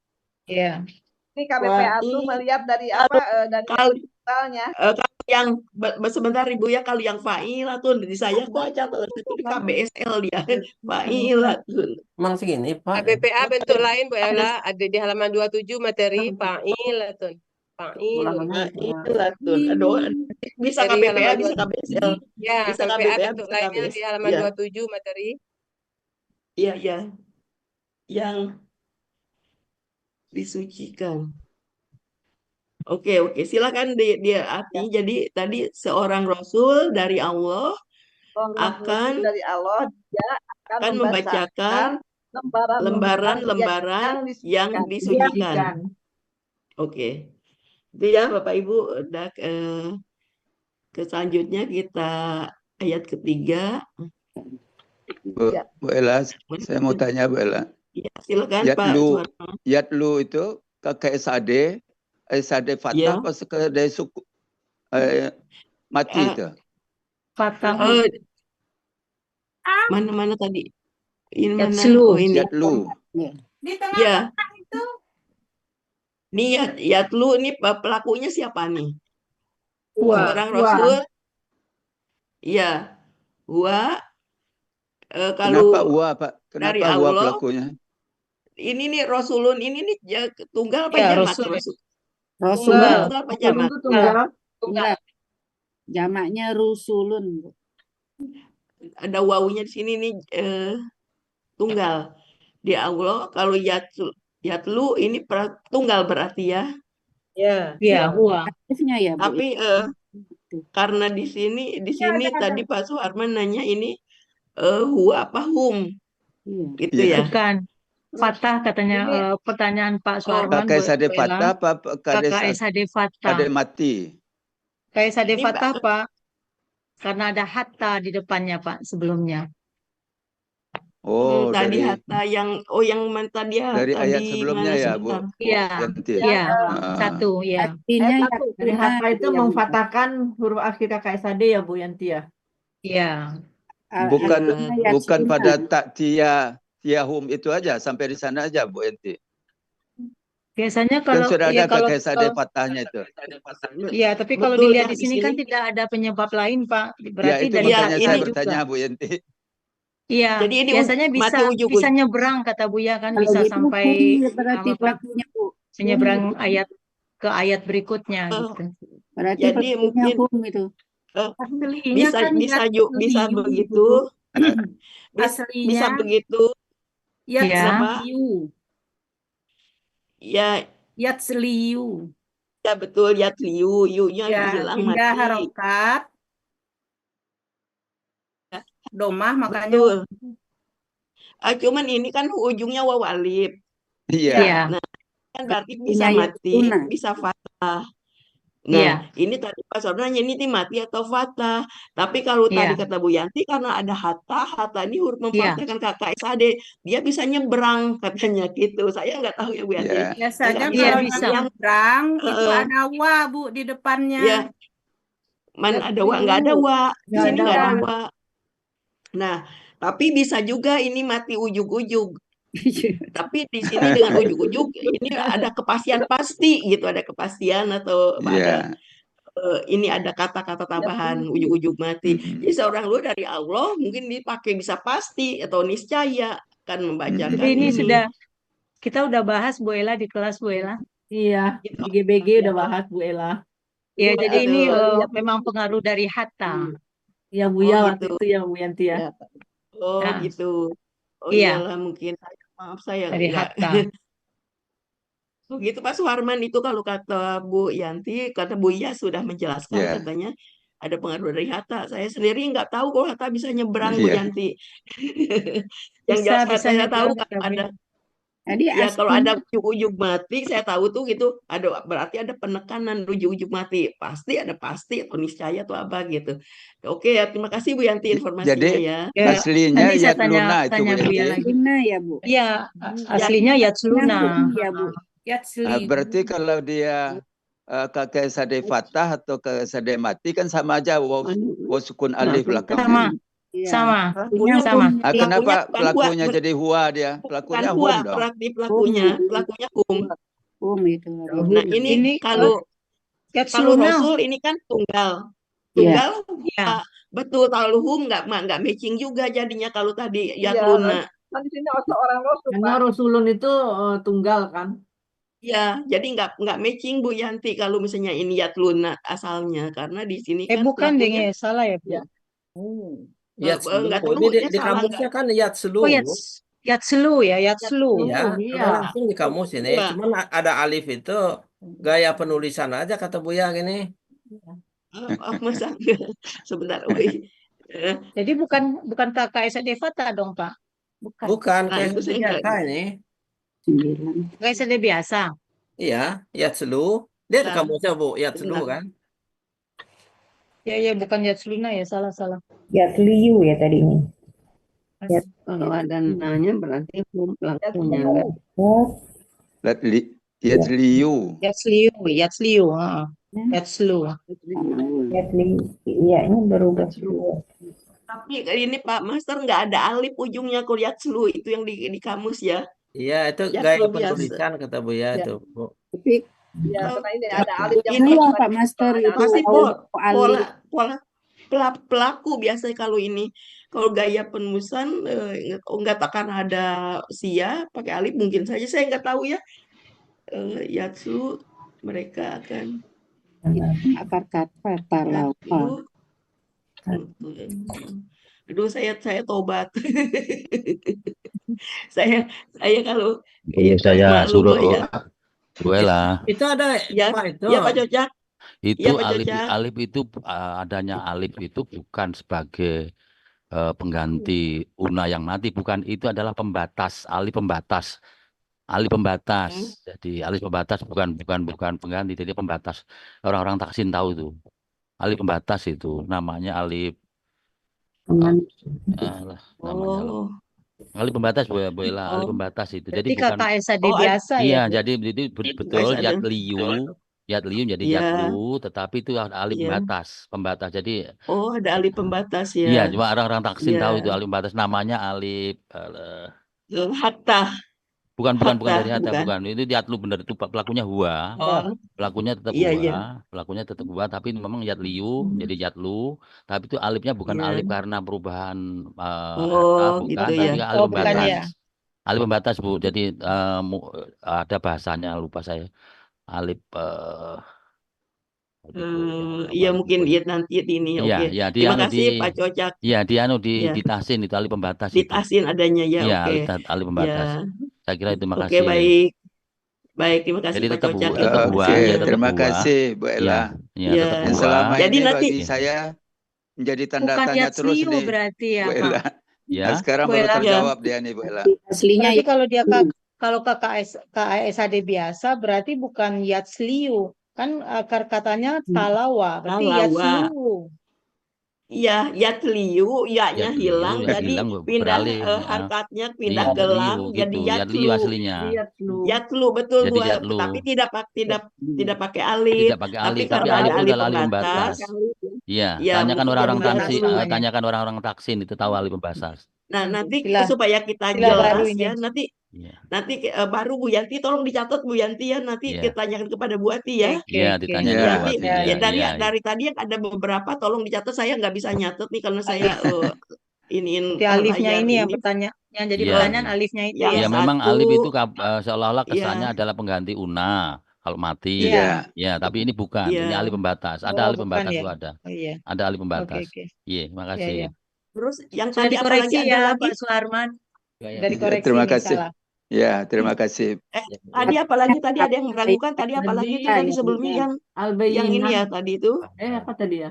Iya. Ini KBPA tuh melihat dari apa? Dari Kalau totalnya. kalau yang sebentar Ibu ya, kalau yang fa'ilatun di saya kok aja di KBSL dia fa'ilatun. Emang segini, Pak. KBPA bentuk lain Bu Ella, ada di halaman 27 materi fa'ilatun. Fa'ilatun. Aduh, bisa Dari KBPA, halaman bisa 27. KBSL. Ya, Bisa KBPA KBPA, bentuk bisa lainnya di KBSL. halaman Iya. 27 materi. Iya, iya. Yang disucikan. Oke, silakan dia arti. Jadi tadi seorang rasul dari Allah akan dari Allah, dia akan membacakan lembaran-lembaran yang disucikan. Oke. Itu ya Bapak Ibu, udah ke selanjutnya kita ayat ketiga. Bu Ella, saya mau tanya Bu Ella. Ya, silakan Pak Suwarno. Yatlu itu kakek SAD fathah apa sekadar suku mati itu? Fathah. Mana tadi? Ini mana? Yatslu. Oh, ini. Yatlu. Di tengah Ya. itu. Nih Yatlu ini pelakunya siapa nih? Seorang Wah. rasul. Iya. Kalau Kenapa Wa, Pak? Kenapa dari Wa Allah, pelakunya? ini nih Rasulun ini nih tunggal apa Ya, jamak? Rasul. Rasulun. Tunggal apa Rasulun jamak? itu tunggal. Tunggal. Jamaknya rusulun, Bu. Ada wawunya di sini nih tunggal. Di Allah kalau yatlu ini tunggal berarti ya. Ya. Iya, huwa. Aktifnya ya, Bu. Tapi karena di sini tadi Pak Suharman nanya ini huwa apa hum? Iya. Gitu ya. Bukan. Fatah katanya pertanyaan Pak Suharman Kakak Bu sade Ella. patah apa Kakak SAD Fatah. kade mati? Kakak SAD Ini, Fatah Pak. Karena ada hatta di depannya Pak sebelumnya. Oh, tadi dari hatta yang tadi dari ayat tadi sebelumnya mana ya, sebentar. Bu Iya. Yanti. Iya. Ah. Satu ya. Artinya Ayat ya satu. Dari benar hatta itu yang memfatahkan huruf akhir KKSAD ya Bu Yanti ya. Iya. Bukan artinya ya bukan sunnah. pada tak tiahum itu aja, sampai di sana aja, Bu Yanti. Biasanya Kan kalau sudah ya ada kalau kakak sade patahnya itu. ya tapi kalau Betul, dilihat Kak, di sini kan tidak ada penyebab lain Pak. Ya Berarti itu dari makanya saya hatta bertanya, juga. Bu Yanti. Iya, Jadi ini biasanya mati bisa ujung-ujung. nyebrang kata Buya kan, Kalau bisa gitu sampai berarti apa, Pak, pelakunya Bu. menyeberang ayat ke ayat berikutnya gitu. Berarti Jadi pelakunya mungkin hum itu. Aslinya bisa kan bisa bisa yatliyu begitu. Bisa Aslinya begitu. Ya, Kenapa? yatsliyu. Ya, Yatsliyu. ya betul yatliu, yu-nya Ya, hilang pindah mati. harokat. Domah makanya Betul. Cuman ini kan ujungnya waw alif. Iya. iya, Nah, kan berarti bisa Artinya ya mati, sunnah. bisa fathah. iya, Nah, ini tadi Pak Saudara ini mati atau fathah. Tapi kalau tadi iya, kata Bu Yanti karena ada hatta ini huruf iya. memfathahkan kakak SAD, dia bisa nyebrang katanya gitu. Saya nggak tahu ya Bu Yanti. Iya. biasanya Nggak Iya kalau bisa bisa. nyebrang itu Eh, ada wa Bu di depannya. ya, mana ada wa? Nggak ada wa. Di Nggak sini ada nggak ada Wak. wa. Nah, tapi bisa juga ini mati ujug-ujug. Tapi di sini dengan ujug-ujug ini ada kepastian pasti gitu, ada kepastian atau ada Iya. ini ada kata-kata tambahan ujug-ujug mati. Jadi seorang lu dari Allah mungkin dipakai bisa pasti atau niscaya akan membacakan Tapi ini ini. sudah kita udah bahas Bu Ella di kelas Bu Ella. Iya, Gitu. di GBG udah bahas Bu Ella. Ya, Iya, jadi ini lihat memang pengaruh dari hatta. Ya Oh Buya waktu gitu. itu ya Bu Yanti ya. ya. Oh Nah, gitu. Oh iya, iyalah mungkin maaf saya dari enggak. hatta. Oh gitu Pak Suharman itu kalau kata Bu Yanti, kata Bu Ya sudah menjelaskan Iya. katanya ada pengaruh dari hatta. Saya sendiri nggak tahu kalau hatta bisa nyebrang Bu Iya. Yanti. Yang Bisa, jelas bisa saya tahu nyebrang kata ada Buya. Jadi ya kalau aslinya ada ujung-ujung mati saya tahu tuh gitu ada berarti ada penekanan ujung-ujung mati pasti ada pasti atau niscaya atau apa gitu. Oke ya terima kasih Bu Yanti informasinya Jadi ya. Ya, aslinya nanti saya Yatluna itu Bu tanya Buya Yanti. lagi. sunnah ya Bu. Iya, Ya, aslinya Aslinya Yatsluna. hum ya Bu. Yatsliyu. Berarti kalau dia kakek sade fatah atau kakek sade mati kan sama aja wa sukun alif belakangnya. Sama, Iya. sama, Artinya sama. hum. pelakunya Kenapa bukan huwa, pelakunya jadi huwa dia? bukan Pelakunya huwa, hum dong. pelakunya hum. Hum itu. Nah ini Ini kalau Yatsluna. Rasul ini kan tunggal, Iya. tunggal Ya, betul kalau hum nggak matching juga jadinya kalau tadi Iya, Yatluna. kan di sini seorang Rasul, Karena Pak. Rasulun itu tunggal kan. Ya, jadi nggak matching Bu Yanti kalau misalnya ini Yatluna asalnya karena di sini kan bukan deh, pelakunya salah ya, Bu. Ya. nggak Yatslu. tahu Ini ya di salah kamusnya nggak. kan Yatslu. Oh, Yatslu ya, Yatslu. Iya, Iya. ada langsung di kamus ini. Iya. Cuman ada alif itu gaya penulisan aja kata Buya gini. Masa sebentar, woi. Jadi bukan kakak SD Fatah dong, Pak. Bukan. Bukan Nah kayak itu saya nggak. biasa ini. 9. Kakak SD biasa. Iya, Yatslu. Dia di Ya, kamusnya Bu, Yatslu benar. kan. Ya, bukan Yatsluna ya, salah. Yatliyu ya tadinya. Ya, kalau ada nanya berarti hum pelakunya enggak. Yatliyu. Yatsliu. Yatslu. Yatliyu, iya-nya berubah. Tapi ini Pak Master nggak ada alif ujungnya kalau Yatslu itu yang di kamus ya. Iya, itu Yatslu gaya biasa. penulisan kata Buya Ya. itu, Bu. Tapi Ya, Oh, karena ini ada alif yang ini iya Pak Master ada itu pasti alif. pelaku biasanya kalau ini kalau gaya penulisan nggak akan ada sia pakai alif mungkin saja saya nggak tahu ya Yatsu mereka akan Akar kata laupa. aduh saya tobat. saya kalau Boleh saya maklum lah ya. suruh Bu Ella. Itu ada Ya, Pak itu. ya Pak Cocak. Itu Ya Pak alif Cocak. alif itu adanya alif itu bukan sebagai pengganti una yang mati, bukan, itu adalah pembatas, alif pembatas. Alif pembatas. Jadi alif pembatas bukan pengganti, jadi pembatas. Orang-orang Taksin tahu itu. Alif pembatas itu namanya alif namanya Oh. alif pembatas Bu Ella, alif pembatas itu. Jadi Berarti bukan KKSAD biasa ya, iya, Bu? jadi itu betul yatliu jadi Iya. yatlu, tetapi itu alif Iya. pembatas. Jadi Oh, ada alif pembatas iya, ya. cuma orang-orang Taksin Iya. tahu itu alif pembatas, namanya alif Hatta. bukan dari Hatta, hatta, bukan. bukan. Itu yatlu benar, itu pelakunya huwa. Oh. Pelakunya tetap Iya, huwa, iya. pelakunya tetap huwa, tapi memang yatliu jadi yatlu, tapi itu alifnya bukan Iya. alif karena perubahan Oh, bukan, gitu tapi ya. alif Oh, bukan pembatas. ya. Alif pembatas, Bu. Jadi ada bahasanya, lupa saya. Alif Iya mungkin ya nanti ini. iya, Oke. iya, Terima kasih Pak Cocak. iya, Ya. di Tahsin itu alif pembatas itu. Ditasin adanya ya. Iya, Oke. alif pembatas. Ya. Saya kira itu, Oke, makasih. baik. Baik, terima kasih Jadi Pak tetap Cocak. tetap Terima huwa, kasih. ya tetap Terima huwa. kasih Bu Iya, Ella. iya, Ya. tetap Yang huwa. selama Jadi ini nanti bagi saya menjadi tanda Bukan tanya terus Yatsliu nih berarti ya, Bu Pak. Ella. Ya. Nah, sekarang Bu baru Ella. terjawab dia nih Bu Ella. Aslinya Berarti ya. kalau dia kalau KKSAD biasa berarti bukan Yatsliu. Kan akar katanya talawa, berarti Talawa. Yatslu. Iya, yatliu, ya-nya Yatliu, hilang, ya jadi hilang, pindah beralih. harkatnya Iya, pindah ke yatliu lam, gitu. jadi Yatliu yatlu. aslinya. Yatlu betul Jadi Bu, yatlu. tapi tidak pakai alif, Tidak pakai tapi alif, tapi karena ada alif itu alif adalah alif pembatas. pembatas. Iya, Ya, tanyakan jadi orang-orang yatlu. tanyakan orang-orang Taksin itu tahu alif pembatas. Nah, nanti Istilah supaya kita baru jelas ini. ya, nanti baru Bu Yanti tolong dicatat Bu Yanti ya, nanti Iya. kita tanyakan kepada Bu Ati ya. Iya, ditanya Iya. Bu Ati. Ya, Iya. dari tadi yang ada beberapa tolong dicatat, saya nggak bisa nyatet nih karena saya iniin Berarti alifnya layar ini yang ini. pertanyaan, jadi Iya. pertanyaan alifnya itu Yang Ya ya. memang satu, alif itu seolah-olah Iya. kesannya adalah pengganti una kalau mati. Iya. Ya, tapi ini bukan. Iya. Ini alif pembatas. Ada Oh, alif bukan pembatas ya. itu ada. Oh iya. Ada alif pembatas. Oke. Iya, Iya, makasih. iya. Terus yang Sudah tadi apalagi dikoreksi ada ya, lagi? Pak Suharman. Ya, Sudah dikoreksi Terima ini kasih. salah. Ya, terima kasih. Tadi apalagi tadi ada yang meragukan, tadi apalagi itu tadi sebelumnya yang ini ya tadi itu. Apa tadi ya?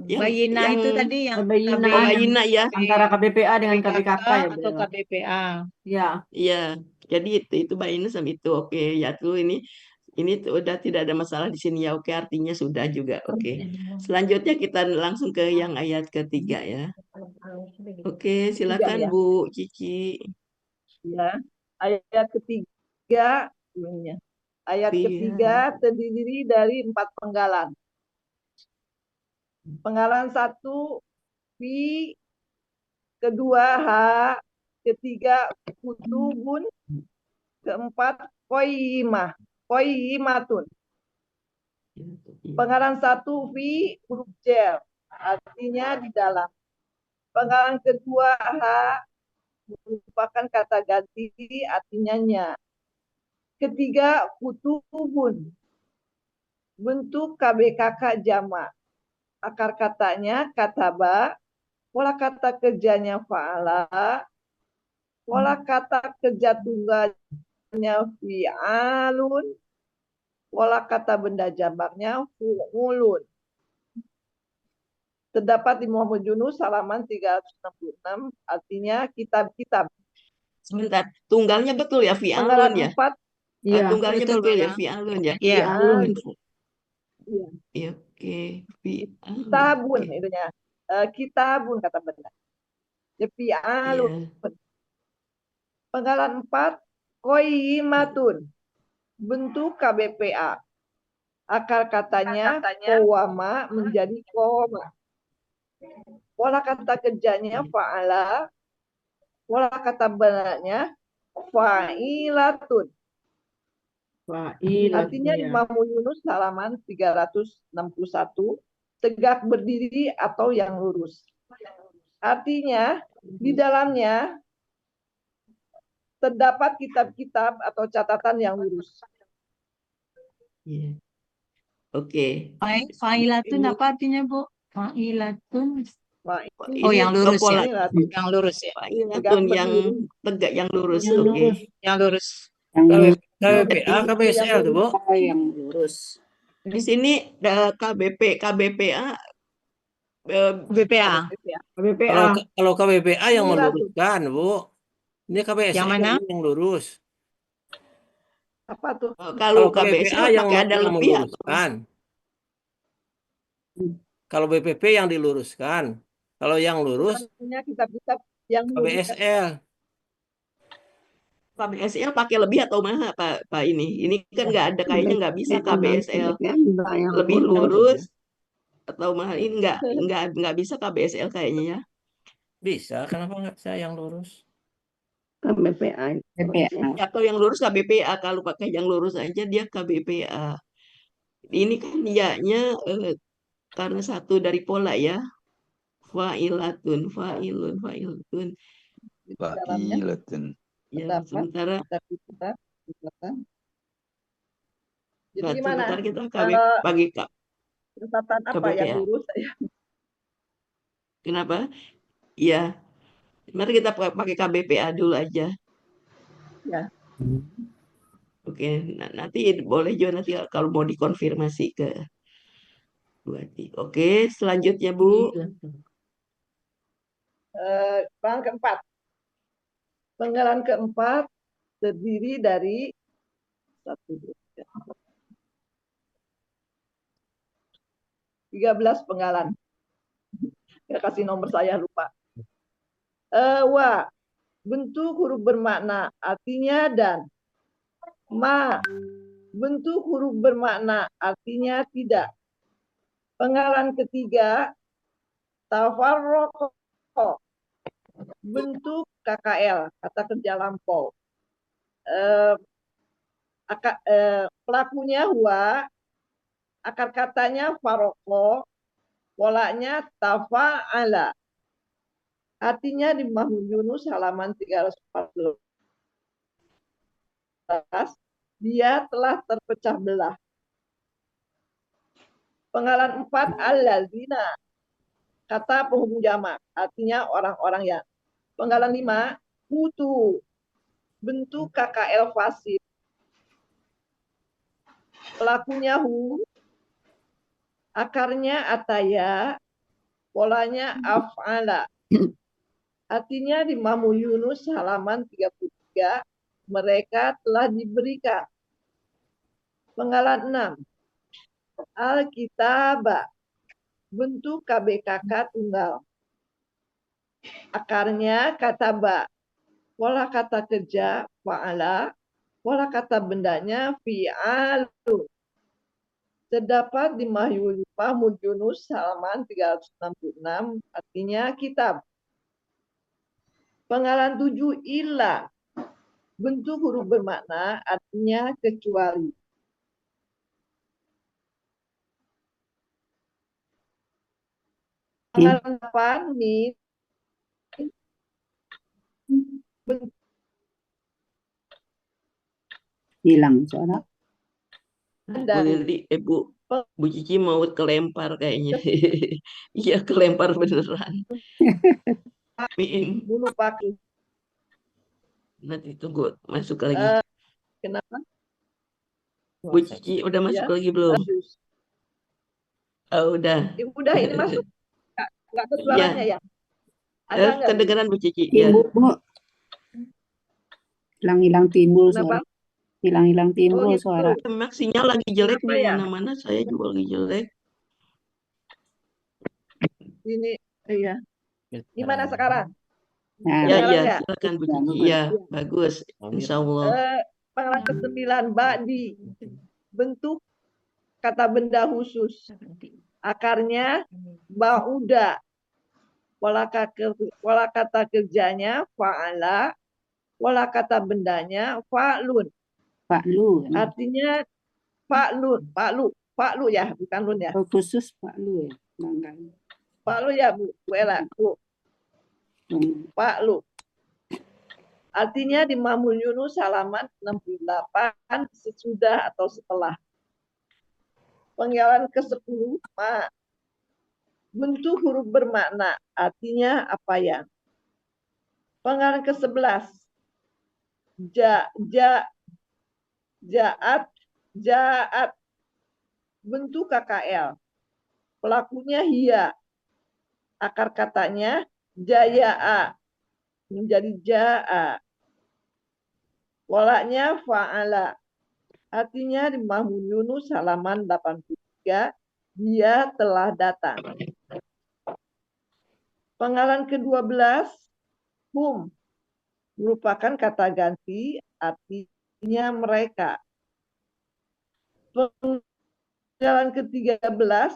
Bayina itu tadi yang Bayina, Oh, Bayina ya. antara KBPA dengan KBKK ya, Bu atau Ella? KBPA. Ya. Iya, jadi itu Bayina sama itu. Oke, ya tuh ini tuh udah tidak ada masalah di sini ya. Oke, artinya sudah juga. Oke. Selanjutnya kita langsung ke yang ayat ketiga ya. Oke, silakan ya. Bu Cici. Ya, ayat ketiga sebenarnya. Ayat ketiga terdiri dari 4 penggalan. Penggalan 1 fi, kedua ha, ketiga kutubun, keempat qoimatun. Penggalan 1 fi huruf jar, artinya di dalam. Penggalan kedua ha merupakan kata ganti, artinya nya. Ketiga kutubun, bentuk KBKK jamak. Akar katanya kataba, pola kata kerjanya fa'ala, pola kata kerja tunggalnya fi'alun, pola kata benda jamaknya fu'ulun. Terdapat di Muhammad Yunus halaman 366, artinya kitab-kitab. Sebentar, tunggalnya betul ya fi'alun ya? Iya, tunggalnya betul ya fi'alun ya? Fi'alun. Iya, oke. Kitabun itunya. Kitabun kata benda. Ya fi'alun. Penggalan 4 qoimatun, bentuk KBPA. Akar katanya qawama menjadi qoma. Pola kata kerjanya fa'ala, pola kata benarnya fa'ilatun. Artinya di Muhammad Yunus halaman 361, tegak berdiri atau yang lurus. Artinya di dalamnya terdapat kitab-kitab atau catatan yang lurus. Iya. Oke. Failatun Ini apa artinya, Bu? Failatun. Wah, Oh, ini yang lurus ya. pola Yang lurus ya. failatun tegak yang berdiri. tegak, yang lurus. Yang Oke. lurus. Yang lurus. Yang KBPA, Jadi KBSL tuh, Bu. yang lurus. di sini ada KBPA BPA. KBPA. Kalau KBPA yang Murah tuh. meluruskan, Bu. Ini KBSL Yang mana? ini yang lurus. Apa tuh? kalau Kalau KBPA KBSL yang pakai ada yang lebih atau meluruskan. Kalau BPP yang diluruskan. Kalau yang lurus Punya kitab-kitab yang meluruskan. KBSL. KBSL pakai lebih atau mahal Pak ini? Ini kan nggak ada, kayaknya nggak bisa KBSL lebih lurus atau mahal, ini nggak bisa KBSL kayaknya ya. Bisa, kenapa nggak saya yang lurus? KBPA. Atau yang lurus KBPA, kalau pakai yang lurus aja dia KBPA. Ini kan dianya karena satu dari pola ya. Fa'ilatun, fa'ilun, fa'ilatun. Fa'ilatun. Ya, sementara Jadi gimana? sebentar kita bagi Catatan apa KBPA. yang lurus? Kenapa? Iya. Mari kita pakai KBPA dulu aja. Ya. Oke, nanti boleh juga nanti kalau mau dikonfirmasi ke Bu Ati. Oke, selanjutnya Bu. Penggalan keempat. Penggalan keempat terdiri dari 13 penggalan. Ya, kasih nomor saya lupa. Wa, bentuk huruf bermakna artinya dan. Ma, bentuk huruf bermakna artinya tidak. Penggalan ketiga, tafarroqo, bentuk KKL, kata kerja lampau. Pelakunya huwa, akar katanya faroko, polanya tafa'ala. Artinya di Mahmud Yunus halaman 314, dia telah terpecah belah. Penggalan 4, allazina, kata penghubung jamak, artinya orang-orang yang. Penggalan 5, utu, bentuk KKL fasid. Pelakunya hu, akarnya ataya, polanya af'ala. Artinya di Mahmud Yunus halaman 33, mereka telah diberikan. Penggalan 6, Alkitabah, bentuk KBKK tunggal. Akarnya kataba, pola kata kerja fa'ala, pola kata bendanya fi'alu. Terdapat di Mahmud Yunus halaman 366, artinya kitab. Penggalan 7, illa, bentuk huruf bermakna artinya kecuali. Penggalan 8, min, Hilang suara. Bu Cici mau kelempar kayaknya. Iya, kelempar beneran. Bulu paku. Nanti tunggu masuk lagi. Kenapa? Bu Cici udah masuk Ya. lagi belum? Oh, udah. Udah, ini masuk. Enggak ada suaranya ya? Ada enggak? Kedengeran Bu Cici. Timbul, Ya. Bu. Hilang-hilang timbul Kenapa? suara. Hilang-hilang timbul gitu. suara. Memang sinyal lagi jelek Kenapa di ya? mana-mana, saya juga lagi jelek. Ini, iya. Gimana sekarang? Nah, Ya, silakan Bu Cici. Ya, bagus. Insya Allah. Penggalan ke-9, ba'di, bentuk kata benda khusus. Akarnya ba'uda, pola kata kerjanya fa'ala, pola kata bendanya fa'lun. Fa'lu. Artinya fa'lu ya, bukan lun ya. Khusus Fa'lu ya. Fa'lu ya Bu Ella, Bu. Fa'lu. Artinya di Mahmud Yunus halaman 68, sesudah atau setelah. Penggalan ke-10, bentuk huruf bermakna, artinya apa ya? Penggalan ke-11, jaat, bentuk KKL, pelakunya hia, akar katanya jaya menjadi jaa, polanya fa'ala, artinya di Mahmud Yunus halaman 83, dia telah datang. Penggalan ke-12, hum, merupakan kata ganti, artinya mereka. Penggalan ke-13,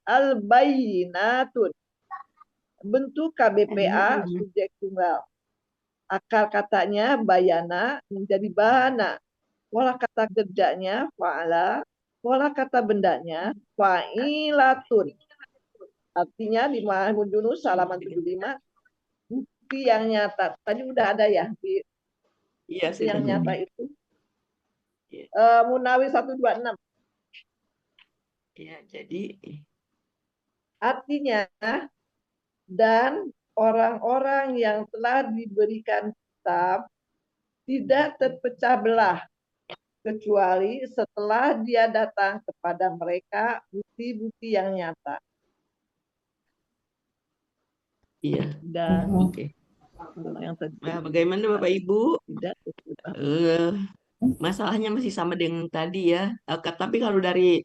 al-bayinatun, bentuk KBPA subjek tunggal. Akar katanya bayana menjadi bahana. Pola kata kerjanya fa'ala, pola kata bendanya fa'ilatun. Artinya di Mahmud Yunus halaman 75, bukti yang nyata. Tadi udah ada ya di bukti yang nyata itu. Munawi 126. Ya, jadi artinya dan orang-orang yang telah diberikan kitab tidak terpecah belah kecuali setelah dia datang kepada mereka bukti-bukti yang nyata. iya. Dan Yang nah, bagaimana Bapak Ibu? Masalahnya masih sama dengan tadi ya. Tapi kalau dari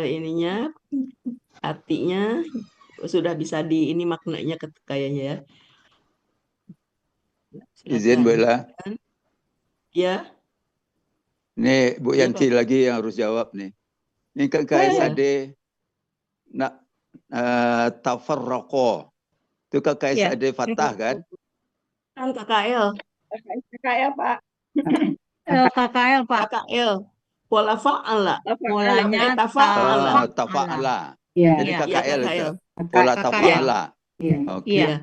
ininya artinya sudah bisa ini maknanya kayaknya ya. Izin Bu Ella. Ya. Nih Bu Yanti lagi yang harus jawab nih. Ini kan KSAD nak tafarraqo. Itu kan KSAD Fatah kan? Kan KKL. KKL Pak. KKL Pak. KKL. Pola fa'ala. Polanya tafa'ala. Iya. Jadi KKL itu. KKL. Pola tafa'ala. Oke. Iya.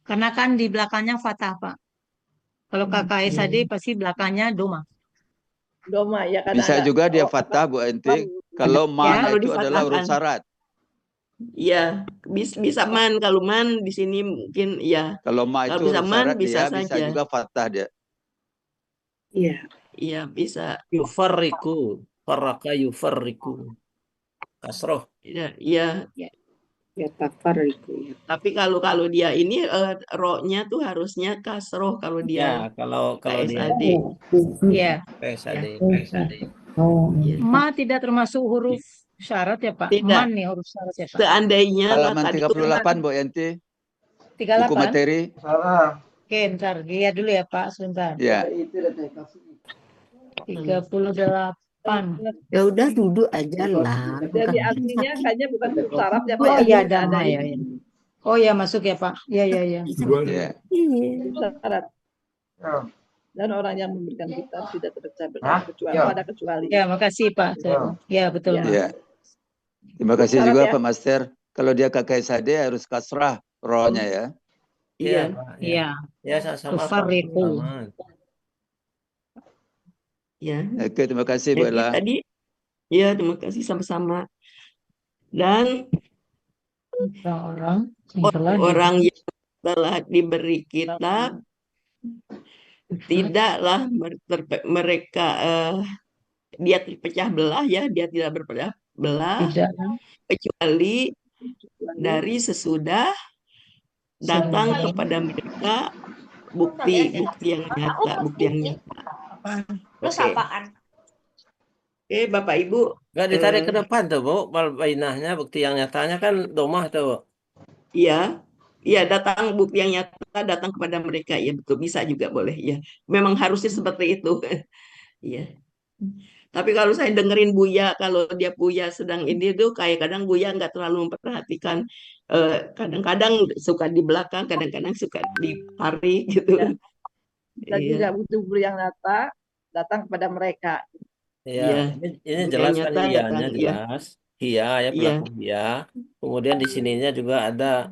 Karena kan di belakangnya fathah Pak. Kalau KKSAD pasti belakangnya doma. Doma ya kan. Bisa juga dia fathah Bu Yanti. Kalau ma itu adalah huruf syarat. Iya, bisa man. Kalau man di sini mungkin ya. Kalau ma itu bisa huruf man syarat bisa dia bisa saja. juga fathah dia. Iya. Iya, bisa. Yufarriku, farraka yufarriku. Kasroh. Iya, iya. Ya tafarriku. Tapi kalau dia ini ro-nya tuh harusnya kasroh kalau dia Ya, kalau dia KSAD. Iya. KSAD. Ma tidak termasuk huruf syarat ya Pak? Tidak. Man nih huruf syarat ya Pak? Seandainya Halaman 38 Bu Yanti. 38. Buku materi. Oke, bentar. Lihat dulu ya Pak, sebentar. Ya. 38. Ya udah duduk aja lah. Jadi artinya kayaknya bukan huruf syarat ya Pak. Oh ya, iya, ada dama ya. Oh ya, masuk ya Pak. Iya, iya, iya. syarat. Dan orang yang memberikan kitab tidak terpecah belah kecuali pada kecuali. Ya, makasih Pak. Ya, betul. Ya. Terima kasih juga Pak Master. Kalau dia KKSAD harus kasrah rohnya ya. Iya. Iya. Ya, sama-sama. Tufarriqu. Ya. Oke, terima kasih Bu Ella. Tadi ya, terima kasih sama-sama. Dan orang yang telah diberi kitab tidaklah mereka dia terpecah belah ya, dia tidak berpecah belah kecuali dari sesudah datang kepada mereka bukti yang nyata, Terus apaan? Oke, Bapak Ibu. Nggak ditarik ke depan tuh Bu, bainahnya bukti yang nyatanya kan domah tuh Bu. Iya. Iya, datang bukti yang nyata datang kepada mereka. Ya betul, bisa juga boleh ya. Memang harusnya seperti itu. Iya. Tapi kalau saya dengerin Buya, kalau dia Buya sedang ini tuh kayak kadang Buya nggak terlalu memperhatikan. Kadang-kadang suka di belakang, kadang-kadang suka di tarik gitu. Dan tidak butuh bukti yang nyata datang kepada mereka. Iya, ini jelas kan hiyanya jelas. Hiya ya pelaku hiya. Kemudian di sininya juga ada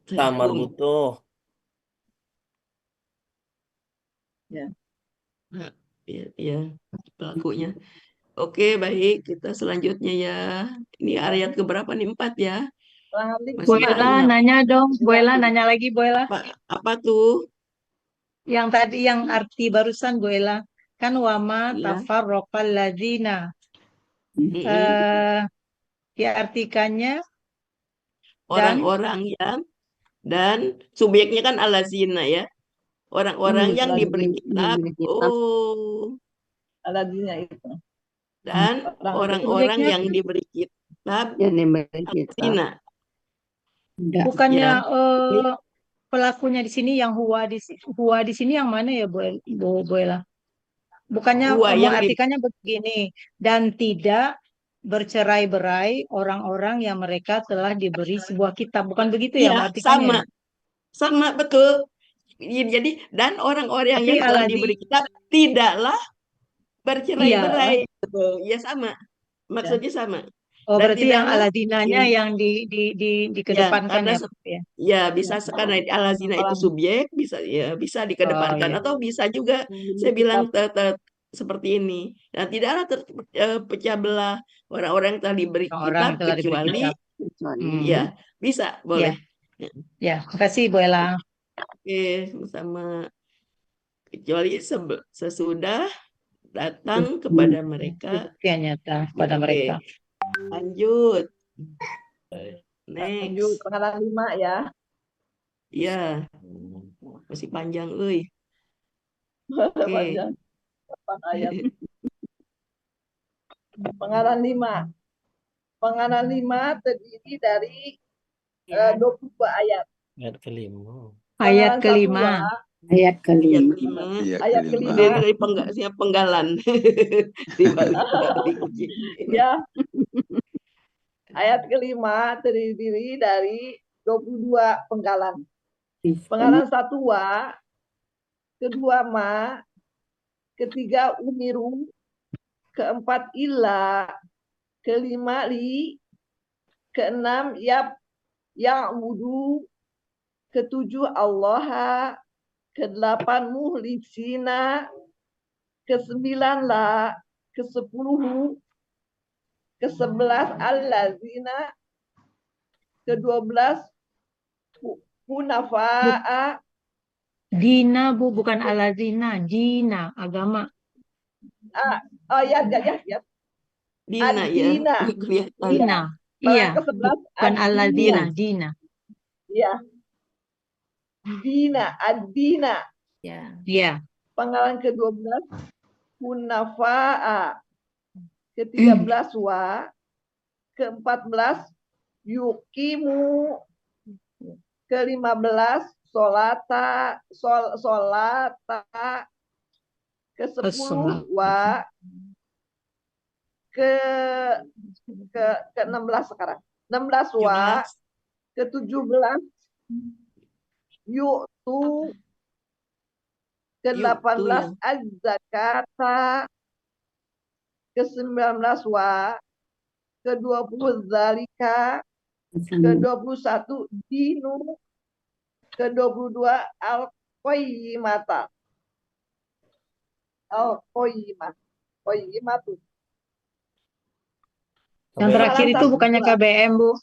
tamar butuh. Ya. ya pelakunya. Oke, baik, kita selanjutnya ya. Ini ayat keberapa nih? 4 ya. Masih Bu ada Ella ingat? nanya dong, Bu Ella nanya lagi, Bu Ella. Apa tuh? Yang tadi yang arti barusan Bu Ella. Kan wama Ya. tafarraqal ladzina. Mm-mm. Diartikannya dan Orang-orang yang dan subjeknya kan alazina ya. Orang-orang yang diberi kitab. Oh, Aladzina itu. dan orang-orang yang diberi kitab Yang diberi kitab. alazina. bukannya Ya. pelakunya di sini yang huwa di sini yang mana ya Bu Ella? Bukannya Huwa yang mengartikannya begini, dan tidak bercerai-berai orang-orang yang mereka telah diberi sebuah kitab. Bukan begitu ya Iya, mengartikannya? sama betul. Jadi dan orang-orang Tapi yang telah diberi kitab tidaklah bercerai-berai. Betul. Ya sama. Maksudnya sama. Oh, Dan berarti yang tidaklah aladinanya yang dikedepankan karena ya, Bu, ya? ya bisa karena alazina itu subjek bisa dikedepankan iya. atau bisa juga saya bilang seperti ini. Dan tidaklah terpecah belah orang-orang yang telah diberi kitab kecuali ya bisa boleh. Ya, makasih Bu Ella. Oke, sama kecuali sesudah datang kepada mereka bukti yang nyata kepada mereka. Lanjut. Next. Lanjut pengalaman 5 ya. Iya. Masih panjang euy. Panjang. 8 ayat. Pengalaman 5. Pengalaman 5 terdiri dari 22 ayat. Ayat kelima. Ayat kelima. Ayat kelima. Ayat kelima. Dari penggalan. Ya. Ayat kelima terdiri dari 22 penggalan. Penggalan 1 wa, kedua ma, ketiga umiru, keempat ila, kelima li, keenam ya'budu, ketujuh Allah, kedelapan muhlisina, kesembilan la, kesepuluh, ke-11 allazina, ke-12 hunafa'a. Dina Bu, bukan alazina, dina, agama. Ya. Dina Ad-dina. ya. Dina. Iya. Bukan alazina, dina. Iya. Dina, ad-dina. Iya. Penggalan ke-12 hunafa'a. Ke-13 wa, ke-14 yuqimu, ke-15 solata, ke-10 wa, ke-16 sekarang. 16 wa, ke-17 yu'tu, ke-18 az-zakata, ke-19 wa, ke-20 zalika, ke-21 dinu, ke-22 al-qayyimata. Qayyimatu. Yang terakhir itu bukannya KBM, Bu?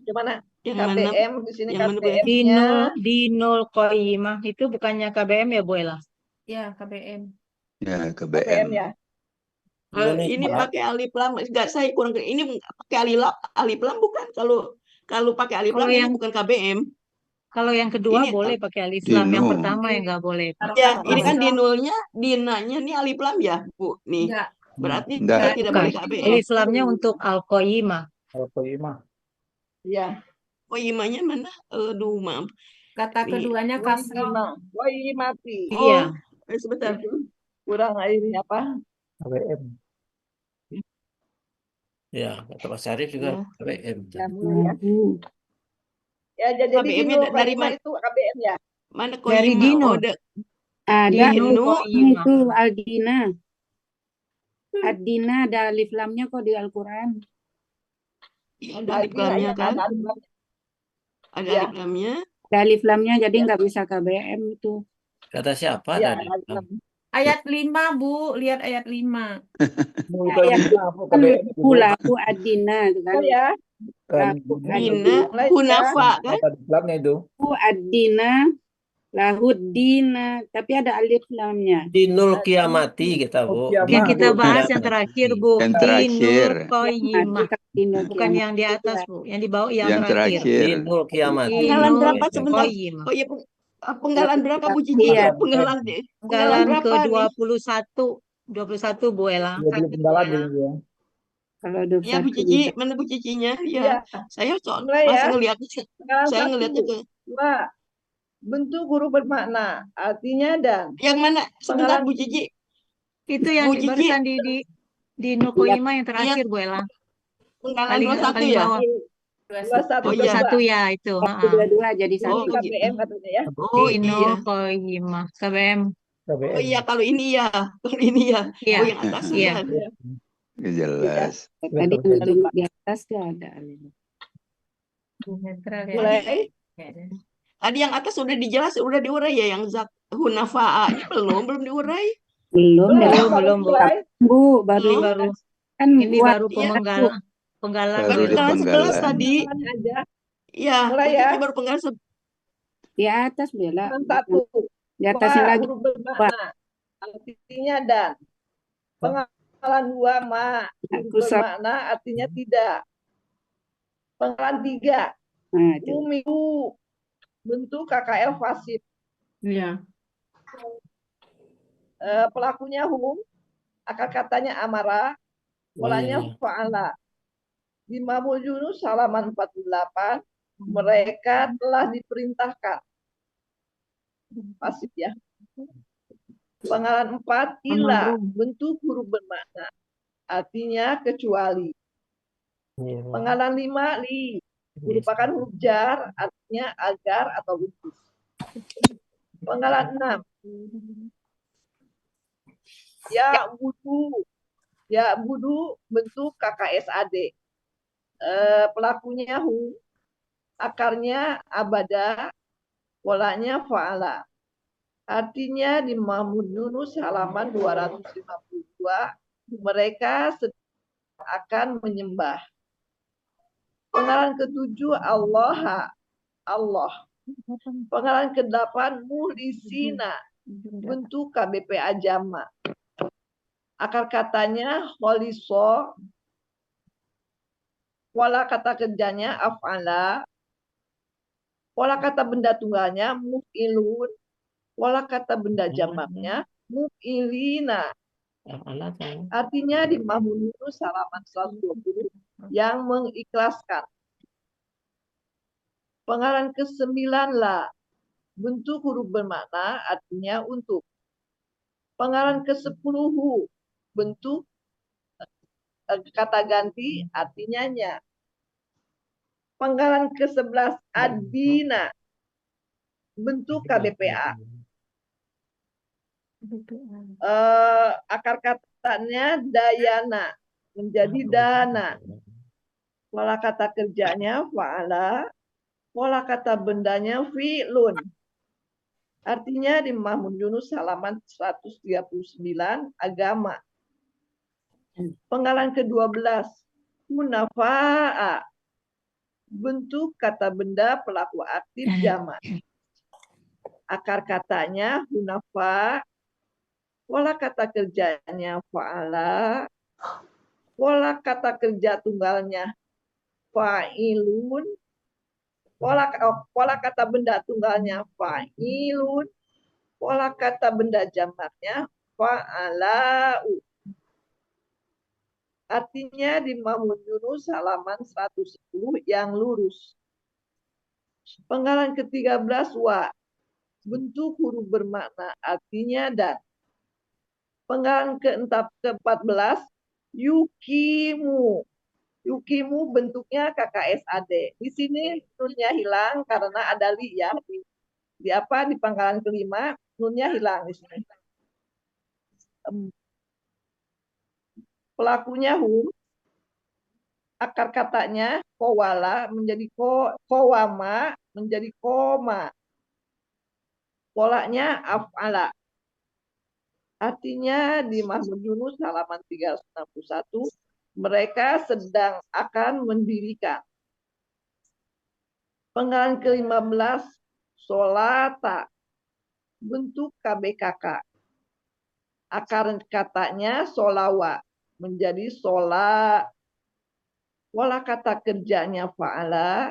Gimana? Yang KBM mana? di sini Yang mana, Bu? KBM-nya. Dinul Qayyimah itu bukannya KBM ya, Bu Ella? Ya, KBM. Ya, KBM ya. Ini pakai alif lam, enggak saya kurang ini pakai alif lam bukan kalau pakai alif lam ini bukan KBM. Kalau yang kedua Ini boleh pakai alif lam, yang pertama yang nggak boleh. Ya, ini kan dinanya nih alif lam ya, Bu. Nih. Berarti kita tidak boleh KBM. Alif lamnya untuk al-qayyimah. Al-qayyimah. Iya. Qayyimahnya mana? Aduh, maaf. Kata keduanya kasrah. Qayyimati. Iya. Sebentar. Kurang ini apa? KBM. Ya, kata Pak Syarif juga KBM. Ya, jadi KBM-nya dari mana? itu KBM ya. Mana Dari Qayyimah? Dino. Ada Dino. itu Aldina. Ad-dina ada alif lamnya kok di Al-Quran. Ada alif lamnya kan? Ada alif lamnya. Ada alif lamnya jadi nggak bisa KBM itu. Kata siapa Ya, tadi? Ayat 5, Bu. Lihat ayat 5. Bukan Ya, lima apa KBM itu, Bu. lahu adina itu kan. Ya, Kan Lahu Dina, mulai ya. Hunafa kan? kata Islamnya itu. adina, lahu dina, tapi ada alif lamnya. Dinul kiamati kita, Oh, Bu. Yang kiamat. kita Dinul bahas yang kiamati. terakhir, Bu. Yang Dinul terakhir. Qayyimah. Dinul Bukan kiamat. yang di atas, Bu. Yang di bawah yang Yang terakhir. terakhir. Dinul kiamati. Penggalan berapa Dinul sebentar? Qayyimah. Oh iya, penggalan berapa Bu Cici? Iya. Penggalan Penggalan berapa nih? ke-21. 21, Bu Ela. 20 penggalan ini ya. Kalau Ya 21 Bu Cici, mana Bu Cicinya? Ya, Ya, saya mulai ya. masih ngeliatnya, Penggalan saya 1, ngeliatnya ke 2. Bentuk huruf bermakna, artinya dan. yang mana? Sebentar Penggalan Bu Cici. Itu yang Bu Cici, barusan di Dinul Qayyimah yang iya, terakhir, Bu Ela. penggalan Paling 21 paling ya? bawah. 21, Oh iya. 21 ya itu. satu dua jadi Ini Oh satu. gitu. KBM katanya ya. Oh iya. Dinul Qayyimah. KBM. Oh KBM. iya, kalau ini ya. Kalau ini ya. Iya. Oh yang atas Iya. ya. Jelas. Tadi yang di atas tuh ada alif. Netral ya. Mulai. Tadi yang atas sudah dijelas, sudah diurai ya, yang zat hunafaanya belum diurai. Belum ya. Belum, Bu. Mulai. Bu, Ini baru baru kan ini buat baru penggalan penggalan Baru di Penggalan 11 penggalan. tadi. Aja. Iya, Mulai Bu ya. Cici baru penggalan di atas Bella. Penggalan 1. Di atasnya lagi. Huruf bermakna, artinya dan. Penggalan 2, ma. Huruf Aku sok. bermakna, artinya tidak. Penggalan 3. Nah, itu. Umiu. Bentuk KKL fasid. Iya. Pelakunya hum. Akar katanya amara. Polanya fa'ala. Di Mamul Yunus halaman 48. Mereka telah diperintahkan. Pasif ya. Penggalan 4, ila. Bentuk huruf bermakna, artinya kecuali. Penggalan 5, li. Merupakan huruf jar, artinya agar atau untuk. Penggalan 6. Ya budu. Ya budu bentuk KKSAD. Pelakunya hu. Akarnya abada. Polanya fa'ala. Artinya di Mahmud Yunus halaman 252. Mereka akan menyembah. Penggalan ke-7 Allah. Penggalan ke-8 muhlisina. Bentuk KBPA jama. Akar katanya kholiso. Pola kata kerjanya af'ala. Pola kata benda tunggalnya muf'ilun. Pola kata benda jamaknya muf'ilina. Artinya di Mahmud Yunus halaman 120 yang mengikhlaskan. Penggalan ke-9 la. Bentuk huruf bermakna artinya untuk. Penggalan ke-10 hu. Bentuk kata ganti artinya nya. Penggalan ke-11 adina. Bentuk KBPA. Akar katanya dayana. Menjadi dana. Pola kata kerjanya fa'ala. Pola kata bendanya fi'lun. Artinya di Mahmud Yunus halaman 139 agama. Penggalan ke-12 hunafa'a. Bentuk kata benda pelaku aktif jamak. Akar katanya hunafa. Pola kata kerjanya fa'ala. Pola kata kerja tunggalnya fa'ilun. Pola kata benda tunggalnya fa'ilun. Pola kata benda jamaknya fa'alau. Artinya di Mahmud Yunus halaman 110 yang lurus. Penggalan ke-13 wa. Bentuk huruf bermakna artinya dan. Penggalan ke-14 yukimu. Yukimu bentuknya KKSAD. Di sini nunnya hilang karena ada li ya. Di apa di pangkalan kelima nunnya hilang di sini. Pelakunya hum. Akar katanya kowala menjadi kowama menjadi koma. Polanya af'ala. Artinya di Mazmur Yunus halaman 361, mereka sedang akan mendirikan. Penggalan ke-15, solata, bentuk KBKK. Akar katanya solawa, menjadi sola. Pola kata kerjanya fa'ala,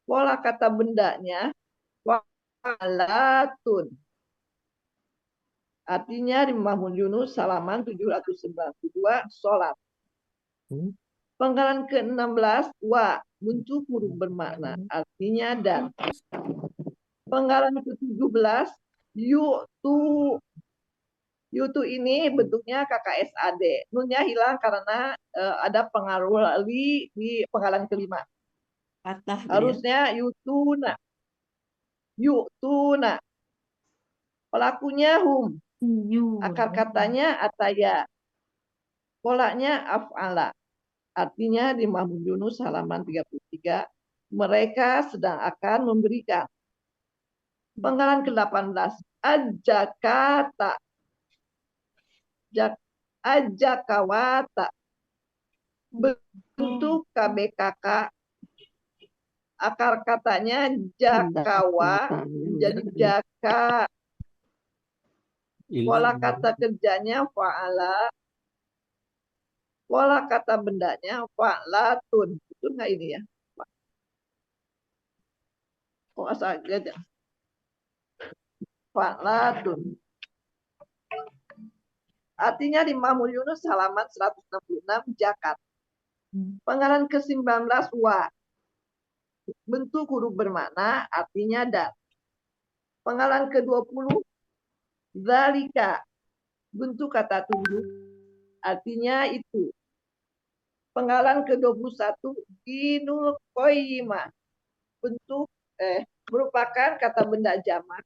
pola kata bendanya fa'alatun. Artinya di Mazmur Yunus halaman 792, sholat. Penggalan ke-16, wa, bentuk huruf bermakna, artinya dan. Penggalan ke-17, yu'tu. Yu'tu ini bentuknya KKSAD. Nunnya hilang karena ada pengaruh li di penggalan kelima. Patah dia. Harusnya yutuna. Yu'tuna. Pelakunya hum. Akar katanya ataya. Polanya af'ala. Artinya di Mazmur Yunus halaman 33, mereka sedang akan memberikan. Penggalan ke-18, ajakata. Ajakawata. Bentuk KBKK. Akar katanya jakawa menjadi jaka. Pola kata kerjanya fa'ala. Pola kata bendanya fa'latun. Betul nggak ini ya? Oh, asal aja. Fa'latun. Artinya di Mazmur Yunus halaman 166, zakat. Penggalan ke-19, wa. Bentuk huruf bermakna, artinya dan. Penggalan ke-20, zalika. Bentuk kata tunjuk, artinya itu. Penggalan ke-21, dinul qayyimah. Bentuk merupakan kata benda jamak.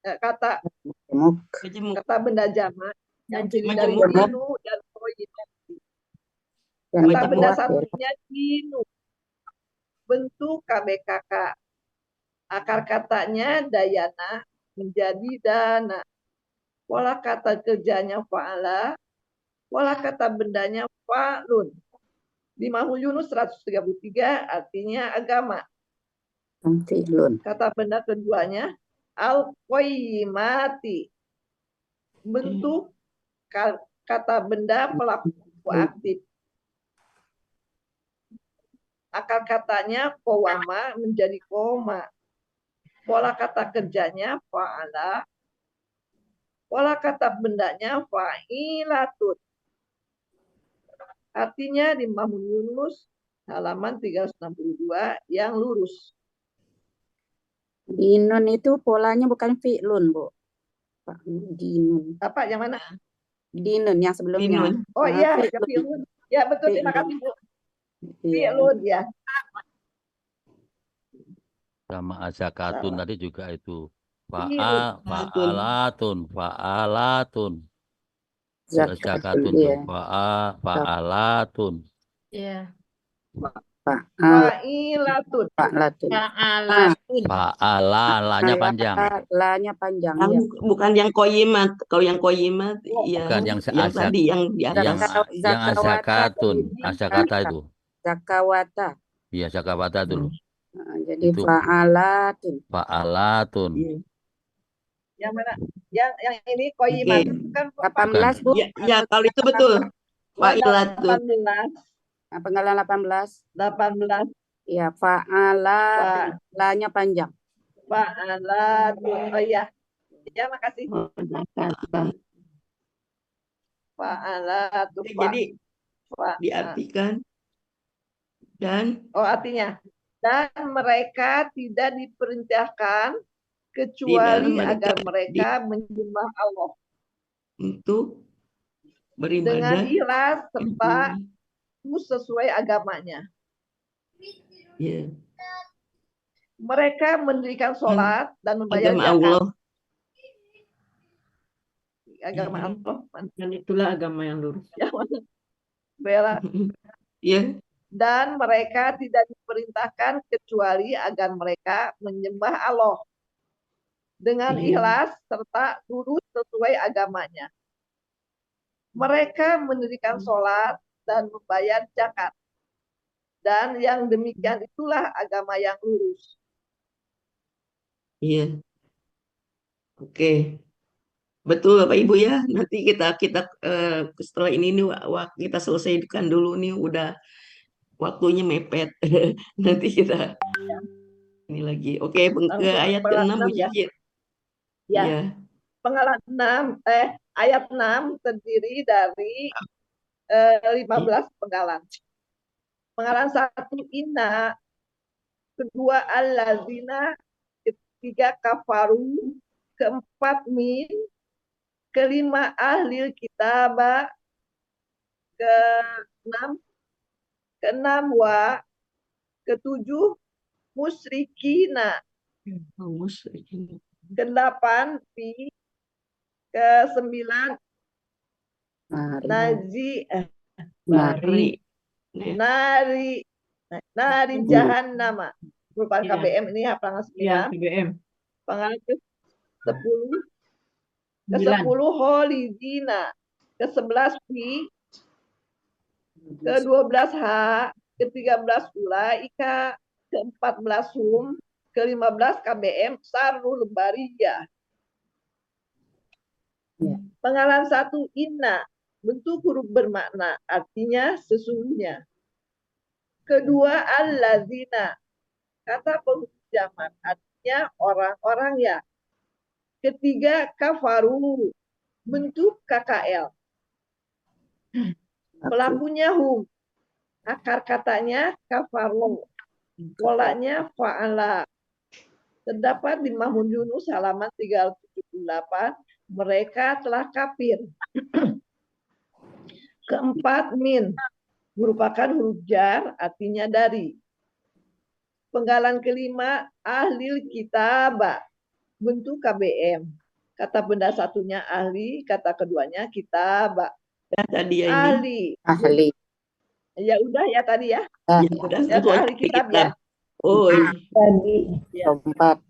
Kata benda jamak yang terdiri dari dinu dan qayyimah. Kata benda satunya dinu. Bentuk KBKK. Akar katanya dayana menjadi dana. Pola kata kerjanya fa'ala. Pola kata bendanya fa'lun. Di Mazmur Yunus 133 artinya agama. Kata benda keduanya al-qayyimati. Bentuk kata benda pelaku aktif. Akar katanya qawama menjadi koma. Pola kata kerjanya fa'ala. Pola kata bendanya fa'ilatun. Artinya di Mazmur Yunus halaman 362 yang lurus. Dinun itu polanya bukan fi'lun, Bu. Dinun. Apa yang mana? Dinun yang sebelumnya. Dinun. Oh iya, fi'lun. Ya betul, terima kasih Bu. Fi'lun ya. Sama azakatun tadi juga itu. Fi'lun. Fa'alatun. Zakatun tuh. Fa'alatun. Iya. Fa'ilatun. Fa'ala, lanya panjang. Lanya panjang. Yang, bukan yang koyimat. Kalau yang koyimat, ya, Bukan yang tadi yang di atas. Yang azakatun. Azakata itu. Zakawata. Iya, zakawata dulu. Jadi Itu. fa'alatun. Yang mana? Yang ini koyimat. Kan 18, Bu. Ya, kalau itu betul. Fa'ilatun. 18. Penggalan 18. 18. Ya, fa'ala. Lanya panjang. Fa'alatun. Oh iya. Ya, makasih. Fa'alatun. Jadi diartikan dan artinya dan mereka tidak diperintahkan kecuali agar mereka menyembah Allah untuk beribadah dengan ikhlas serta sesuai agamanya. Yeah. Mereka mendirikan sholat dan membayar agama zakat. Allah. Agama Allah. Dan itulah agama yang lurus. Ya, Bella. Yeah. Dan mereka tidak diperintahkan kecuali agar mereka menyembah Allah dengan ikhlas serta lurus sesuai agamanya. Mereka mendirikan sholat dan membayar zakat. Dan yang demikian itulah agama yang lurus. Iya. Oke. Betul Bapak Ibu ya. Nanti kita setelah ini nih kita selesaikan dulu nih, udah waktunya mepet. Nanti kita ini lagi. Oke, ke ayat ke-6 Bu Cici. Ya. Iya. Penggalan 6 ayat 6 terdiri dari 15 penggalan. Penggalan 1 inna, kedua allazina, ketiga kafaru, keempat min, kelima ahlil kitabah, keenam wa, ketujuh musyrikina, kedelapan fi, kesembilan nari jahannama, merupakan KBM ini hafalan 9. KBM. Penggalan ke-10 ke-10 holidina, ke-11 fi, ke-12 ha, ke-13 ulaika, ke-14 hum, ke-15 KBM sarul bariyah. Penggalan 1 inna, bentuk huruf bermakna, artinya sesungguhnya. Kedua allazina, kata penghubung zaman, artinya orang-orang ya. Ketiga kafaru, bentuk KKL. Pelakunya hum, akar katanya kafaru, polanya fa'ala. Terdapat di Mahmud Yunus halaman 378, mereka telah kafir. Keempat min, merupakan huruf jar, artinya dari. Penggalan kelima ahlil kitabah, bentuk KBM. Kata benda satunya ahli, kata keduanya kitabah. Ya, tadi ya ini. Ahli. Ya udah ya tadi ya. Ya, udah Ya, ahli kitab ya. Oh, tadi keempat.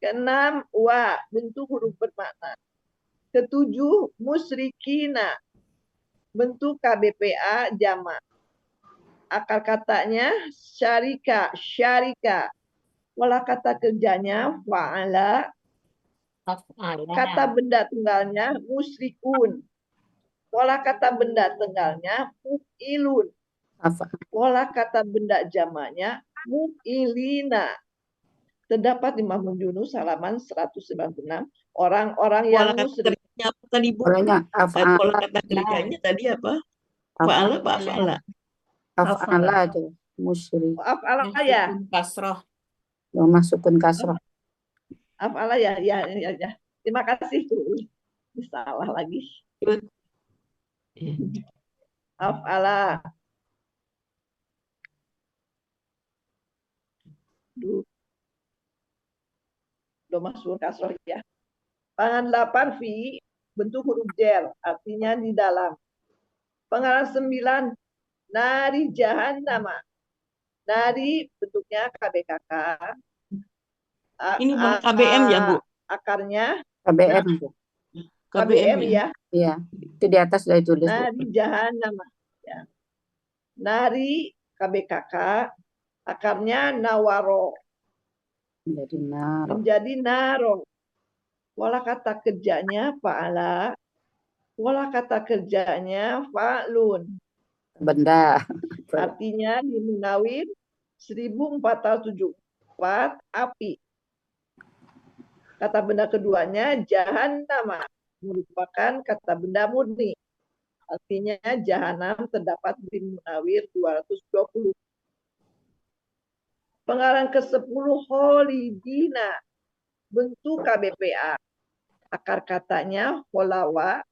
Keenam wa, bentuk huruf bermakna. Ketujuh musyrikina, bentuk KBPA jamak. Akar katanya syarika. Pola kata kerjanya fa'ala. Kata benda tunggalnya musyrikun. Pola kata benda tunggalnya muf'ilun. Pola kata benda jamaknya muf'ilina. Terdapat di Mahmud Yunus halaman 196. Orang-orang yang musyrik. Apa tadi Bu? Pola kata kerjanya tadi apa? Fa'ala apa af'ala? Af'ala aja. Musyrik. Af'ala ya. Kasroh. Masukkan kasroh. Af'ala ya. Terima kasih tuh. Salah lagi. Af'ala. Udah masuk kasroh ya. Panggalan 8 fi, bentuk huruf jar, artinya di dalam. Panggalan 9 nari jahannama. Nari bentuknya KBKK. Ini bukan KBM ya Bu? KBM. Akarnya KBM ya. Iya, itu di atas sudah ditulis. Nari jahannama. Ya. Nari KBKK, akarnya nawaro. Menjadi naro. Pola kata kerjanya fa'ala. Pola kata kerjanya fa'lun. Benda. Artinya di Munawir 1474 api. Kata benda keduanya jahannama, merupakan kata benda murni. Artinya jahanam terdapat di Munawir 220. Penggalan ke-10 holidina, bentuk KBPA. Akar katanya holawa.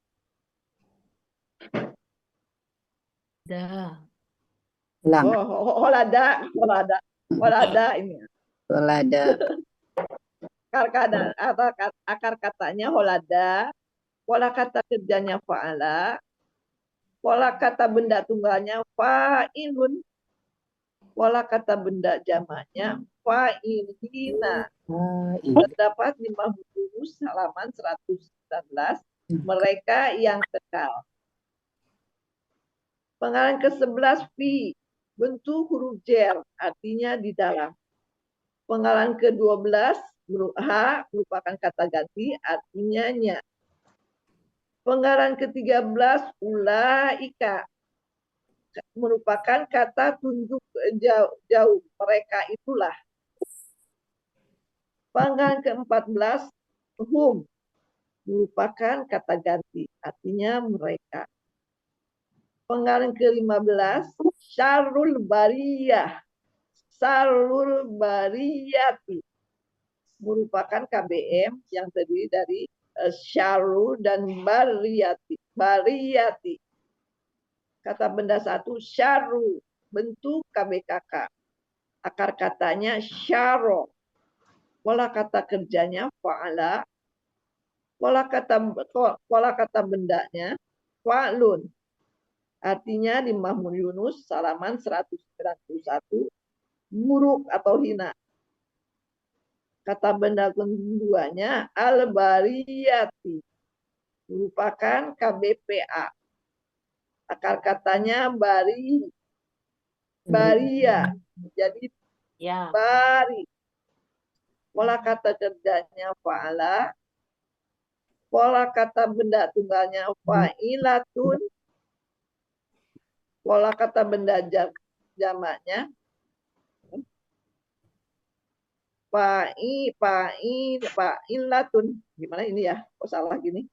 Holada ini. Holada. Akar katanya holada. Pola kata kerjanya fa'ala. Pola kata benda tunggalnya fa'ilun. Pola kata benda jamaknya fa'ilina. Terdapat di Mahmud halaman 119, mereka yang kekal. Penggalan ke-11 fi, bentuk huruf jer, artinya di dalam. Penggalan ke-12 huruf H merupakan kata ganti, artinya nya. Penggalan ke-13 ulaika merupakan kata tunjuk jauh, mereka itulah. Penggalan ke-14 hum merupakan kata ganti, artinya mereka. Penggalan ke-15 syarrul bariyah, syarrul bariyati merupakan KBM yang terdiri dari syarru dan bariyati. Bariyati. Kata benda satu syarru, bentuk KBKK. Akar katanya syarro. Pola kata kerjanya fa'ala. Pola kata bendanya fa'lun. Artinya di Mahmud Yunus halaman 191, buruk atau hina. Kata benda keduanya al-bariyati merupakan KBPA. Akar katanya baria. Jadi bari. Pola kata kerjanya fa'ala. Pola kata benda tunggalnya fa'ilatun. Pola kata benda jamaknya fa'ilatun. Gimana ini ya? Kok salah gini?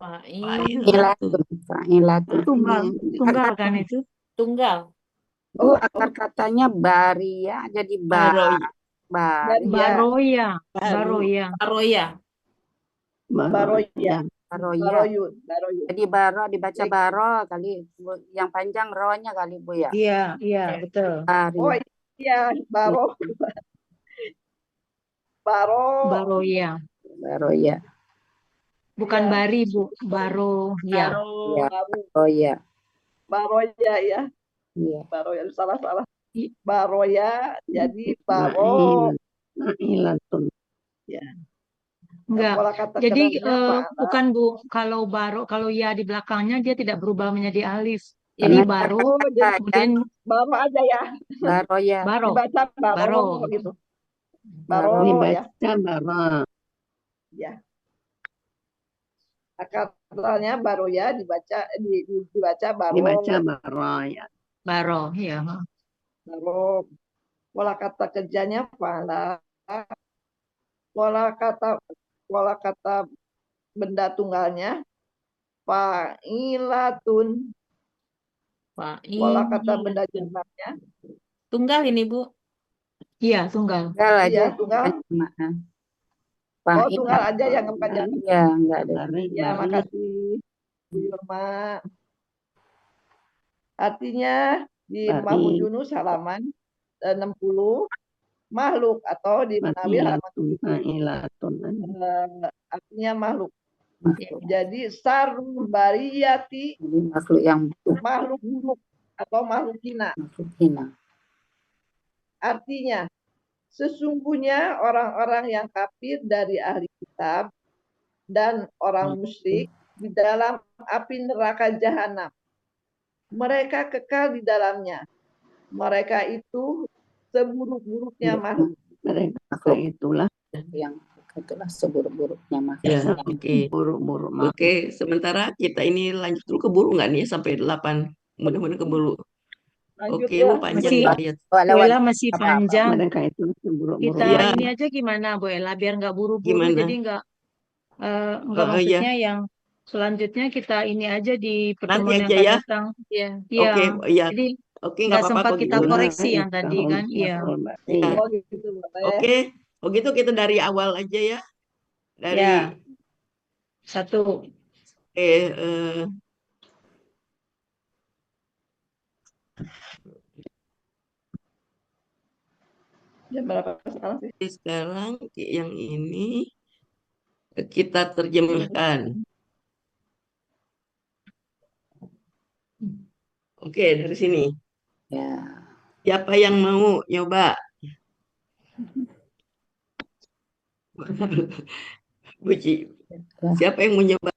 Fa'ilatun. Tunggal kan itu? Tunggal. Oh, akar katanya baria jadi baria. Baroya. Baroya. Baroya. Baroya. Baroyun. Jadi baro dibaca baro kali, yang panjang rohnya kali Bu ya. Iya, iya, betul. Oh iya, baro. Baroya. Baroya. Bukan bari, Bu. Baroya. Baroya. Baroya ya. Iya. Baroya, salah. Baroya jadi baro. Ya. Enggak. Jadi bukan Bu, kalau baro, kalau ya di belakangnya dia tidak berubah menjadi alif. Jadi baro, kemudian baro aja ya. Baroya. Baro. Dibaca baro gitu. Baro ya. Baro. Ya. Akarnya baroya dibaca baro. Dibaca baro ya. Baro, ya. Baro. Pola kata kerjanya fa'ala. Pola kata benda tunggalnya fa'ilatun. Pola kata benda jamaknya Tunggal ini Bu. Iya, tunggal. Iya, tunggal. Oh, tunggal aja yang panjang. Iya, enggak ada. Ya, makasih Bu Yurma. Artinya di Mahmud Yunus halaman 60, makhluk atau di Munawir halaman 70. Artinya makhluk. Jadi sarul bariyati makhluk buruk atau makhluk hina. Artinya sesungguhnya orang-orang yang kafir dari ahli kitab dan orang musyrik di dalam api neraka jahanam. Mereka kekal di dalamnya. Mereka itu seburuk-buruknya makhluk. Mereka itulah yang seburuk-buruknya makhluk. Ya, oke. Oke, sementara kita ini lanjut dulu, keburu nggak nih sampai 8. Mudah-mudahan keburu. Oke, Bu, panjang ayat. Bu Ella masih panjang. Mereka itu Kita ini aja gimana Bu Ella biar nggak buru-buru, Gimana? jadi nggak maksudnya yang selanjutnya kita ini aja di pertemuan yang aja akan ya. datang. Iya. Oke, iya. Jadi Oke, nggak apa-apa sempat kok kita gitu. koreksi yang tadi kan. Iya. Oke, begitu kita dari awal aja ya. Dari Ya. 1. Jam berapa sekarang sih? Sekarang yang ini kita terjemahkan. Oke, dari sini. Ya. Siapa yang mau nyoba? Buci, siapa yang mau nyoba?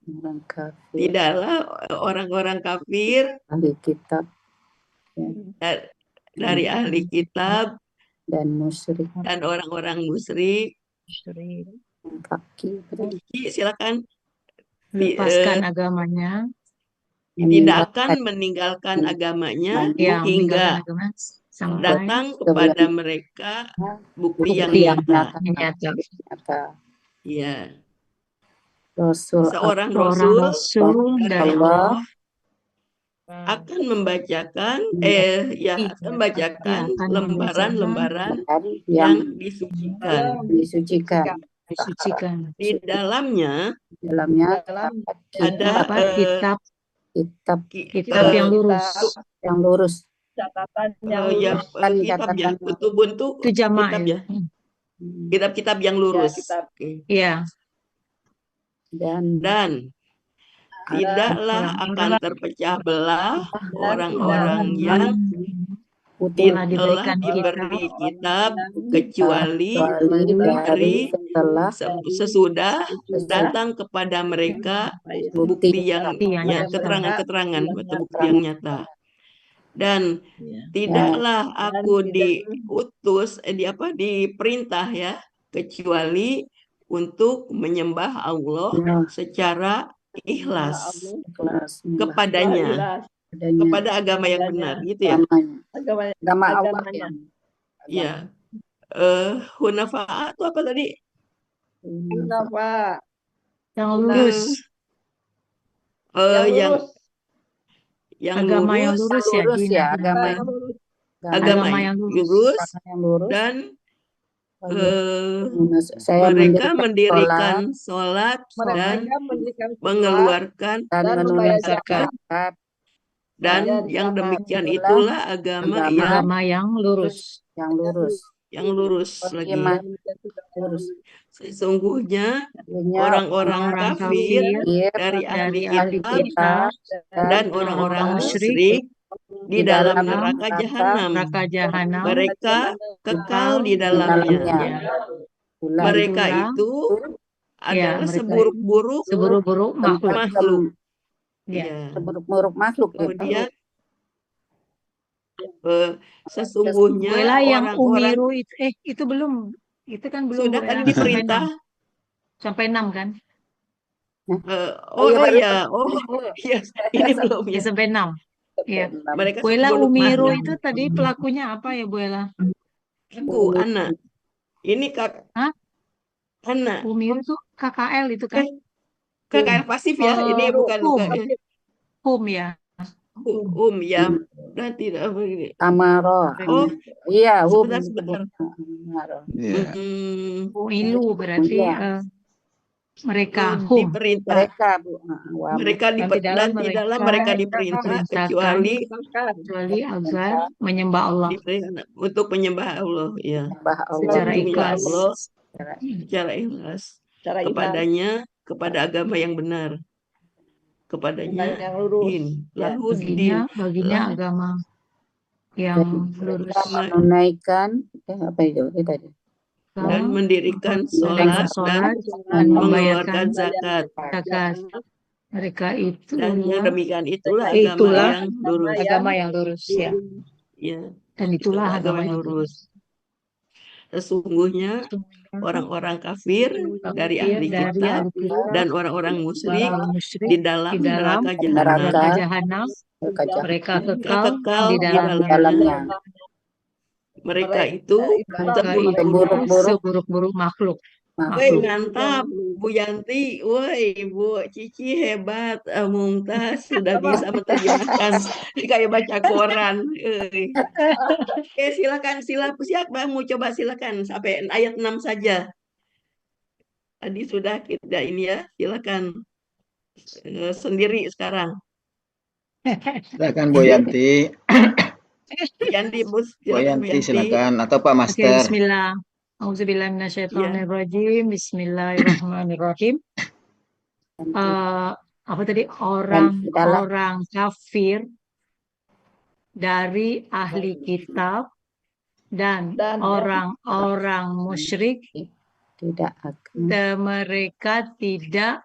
Orang kafir, Tidaklah orang-orang kafir ahli kitab dari ahli kitab dan musyrik dan orang-orang musyrik. kaki Buci, silakan. Melepaskan agamanya. Tidak akan meninggalkan agamanya Ya, hingga meninggalkan agama sampai datang kepada mereka bukti yang nyata. nyata. Ya, Rasul seorang Seorang rasul rasul dari dari Allah Allah akan membacakan akan membacakan akan lembaran-lembaran yang yang disucikan. disucikan. Di dalamnya ada ada kitab yang lurus. Catatan kitab ya, bentuk Itu jamaah kitab ya. ya. Kitab-kitab yang lurus. Iya. Dan tidaklah akan terpecah belah orang-orang yang telah diberi kitab kecuali dari sesudah datang kepada mereka bukti yang keterangan-keterangan atau bukti yang nyata. Dan tidaklah aku diutus diperintah ya kecuali untuk menyembah Allah secara ikhlas kepadanya, kepada agama yang benar, gitu ya. Agama Allah Ya. Hunafa itu apa tadi? Hunafa. Yang lurus. Yang agama lurus, yang lurus ya, agama yang lurus dan mereka mendirikan sholat dan mengeluarkan zakat. Dan yang demikian itulah agama yang lurus. Yang lurus lagi. Sesungguhnya orang-orang kafir dari ahli kitab dan orang-orang musyrik di dalam neraka jahanam. Mereka kekal di dalamnya. Mereka itu adalah seburuk-buruk makhluk. Ya. Seburuk-buruk makhluk. Kemudian sesungguhnya yang orang-orang umiru itu belum, itu kan belum sudah tadi diperintah sampai 6 kan? Ini belum ya. Sampai 6. Iya. Mereka Bu Ella umiru itu tadi pelakunya apa ya Bu Ella? Aku anak. Ini anak. Umiru itu KKL itu kan? KKL pasif ya. Ini bukan ya. Ya. Berarti begini. Amaro. Iya, sebentar. Ilu berarti mereka mereka tidaklah mereka diperintah kecuali agar menyembah Allah untuk menyembah Allah ya secara ikhlas secara ikhlas kepadanya, kepada agama yang benar, kepadanya ini lalu baginya agama yang lurus, menunaikan apa itu tadi, dan mendirikan sholat dan mengeluarkan zakat. Mereka itu dan yang demikian itulah agama yang lurus ya. Dan itulah agama yang lurus. Sesungguhnya orang-orang kafir dari ahli kitab dan orang-orang musyrik di dalam neraka jahanam. Mereka kekal di dalamnya. Mereka itu seburuk-buruk makhluk. Mantap, Bu Yanti, woi Bu Cici hebat, Mumtaz sudah bisa menerjemahkan kayak baca koran. Oke, silakan siapa mau coba silakan sampai ayat 6 saja. Tadi sudah kita ini ya, silakan sendiri sekarang. Silakan Bu Yanti. Bu Yanti silakan atau Pak Master. Bismillah. Auzubillahi minasyaitonirrajim. Bismillahirrahmanirrahim. Apa tadi orang kafir dari ahli kitab dan Dan orang-orang musyrik, tidak akan mereka tidak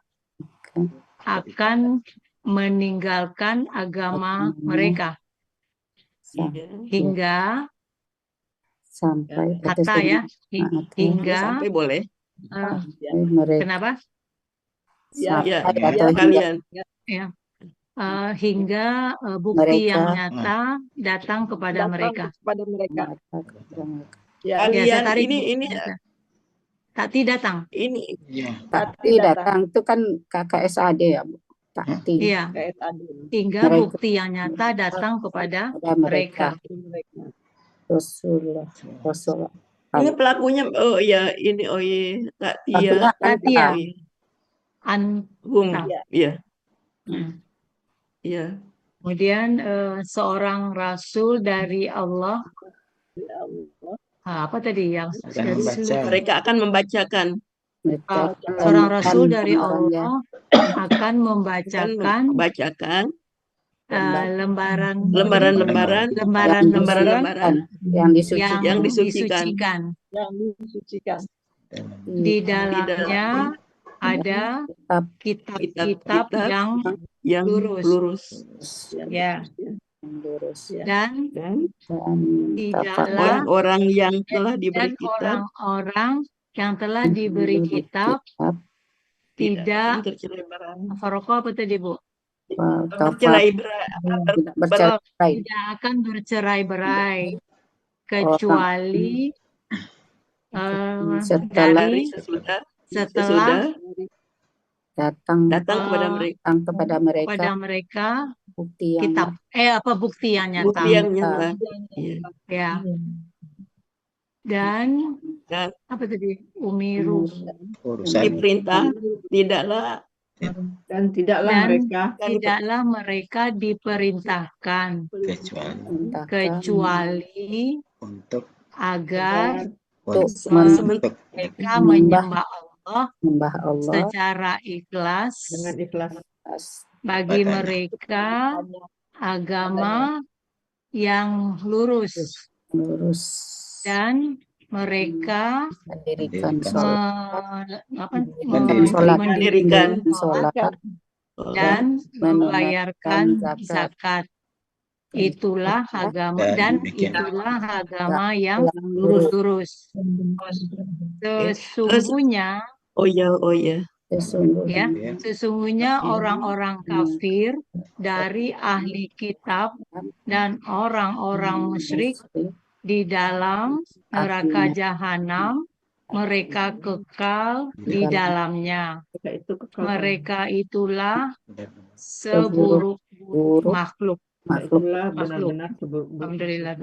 akan meninggalkan agama mereka hingga sampai kata ya hingga Sampai boleh. mereka kenapa Ya, sampai atau kalian. ya hingga bukti yang mereka nyata datang kepada mereka. kepada mereka. Ya, saya Kalian tarik ini Tati datang. ini Tati datang itu kan KKSAD ya, Bu. Tati. Iya. Hingga Mereka- bukti yang nyata datang kepada mereka. mereka. Rasulullah. ini pelakunya oh ya ini oh iya Pelakunya Tatia. Oh, iya. Anta. Iya. Hmm. Iya. Kemudian seorang rasul dari Allah. Apa tadi yang Mereka akan membacakan. seorang rasul dari Allah akan membacakan lembaran-lembaran yang disucikan. Di dalamnya ada kitab-kitab yang lurus. Ya. Dan tidaklah orang-orang yang telah diberi dan kitab orang-orang yang telah diberi kitab tidak Faroko apa tadi Bu? Tidak akan bercerai-berai kecuali setelah datang kepada mereka bukti yang kitab bukti yang nyata. Bukti yang nyata. Ya. Dan apa tadi? Umiru. Diperintah tidaklah mereka diperintahkan kecuali agar mereka menyembah Allah secara ikhlas bagi mereka agama yang lurus dan mereka mendirikan sholat dan membayarkan zakat. Itulah agama yang lurus. Sesungguhnya sesungguhnya orang-orang kafir dari ahli kitab dan orang-orang musyrik di dalam neraka jahanam, mereka kekal di dalamnya. Mereka itulah seburuk-buruk makhluk. Alhamdulillah.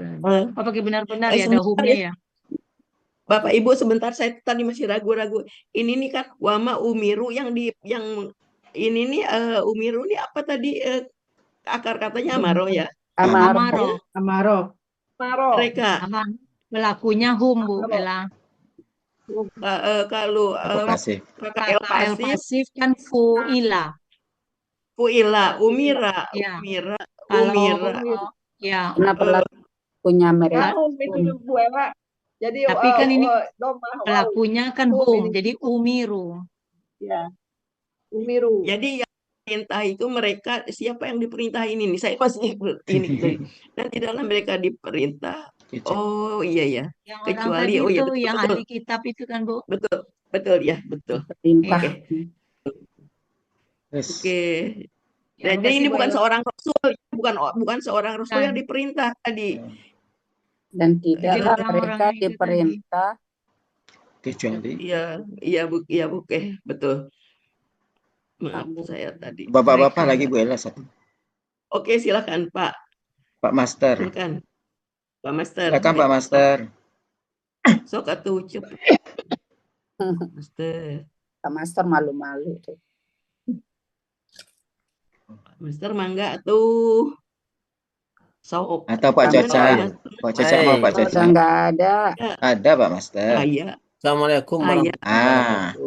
Apakah benar-benar ya ada hukumnya ya? Bapak Ibu sebentar saya tadi masih ragu-ragu. Ini nih kan wama umiru yang ini nih umiru nih apa tadi akar katanya amaro ya? Amaro. Mereka pelakunya Bu Ella. Kalau KKL pasif kan fuila, umira. Ya. Kenapa punya mereka? Jadi tapi kan ini pelakunya kan jadi umiru. Ya. Umiru. Jadi yang perintah itu mereka siapa yang diperintah ini nih saya masih ini dan di dalam mereka diperintah oh iya ya yang kecuali orang tadi itu betul, yang betul. ahli kitab itu kan Bu betul ya betul oke. Jadi ini bukan seorang rasul bukan seorang rasul yang diperintah tadi dan tidaklah mereka diperintah kecuali iya Bu betul. Maaf saya tadi. Bapak-bapak lagi Bu Ella satu. Oke, silakan Pak. Pak Master. Silakan. Pak Master. Silakan Pak Master. Sok atuh cepet. Master. Pak Master malu-malu tuh. Master mangga atuh. Sok. Atau Pak Caca. Pak Caca mau Pak Caca. Enggak ada. Ada Pak Master. Iya. Assalamualaikum warahmatullahi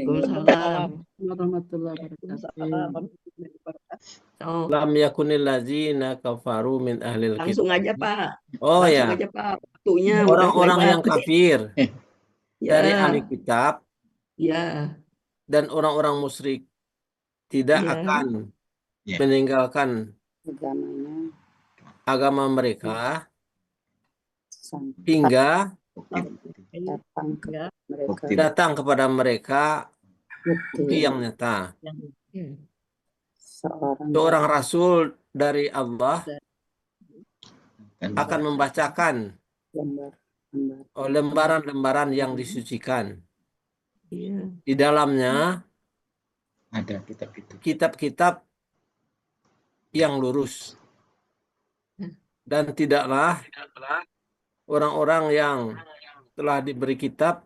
wabarakatuh. warahmatullahi wabarakatuh. Oh, Lam yakunil ladzina kafaru min ahlil langsung kitab. aja Pak. Oh Langsung ya, aja Pak. Waktunya udah orang-orang lewat. yang kafir dari ahli Ya, kitab ya, dan orang-orang musyrik tidak ya. akan Ya. meninggalkan Agamanya agama mereka sampai hingga datang ke Ya. mereka datang kepada mereka bukti bukti yang nyata. seorang Seorang rasul dari Allah Dan akan membacakan lembar-lembar lembaran-lembaran yang disucikan. Iya. Di dalamnya ada kitab itu. kitab-kitab yang lurus. Dan tidaklah orang-orang yang telah diberi kitab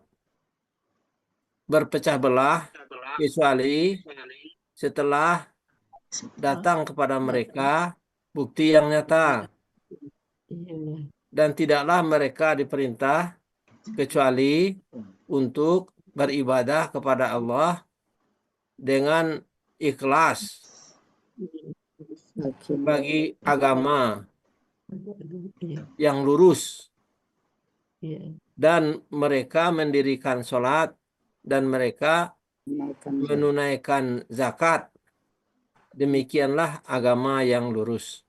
berpecah belah kecuali setelah datang kepada mereka bukti yang nyata. Iya. Dan tidaklah mereka diperintah kecuali untuk beribadah kepada Allah dengan ikhlas bagi agama yang lurus. Iya. Dan mereka mendirikan sholat dan mereka menunaikan zakat. Demikianlah agama yang lurus.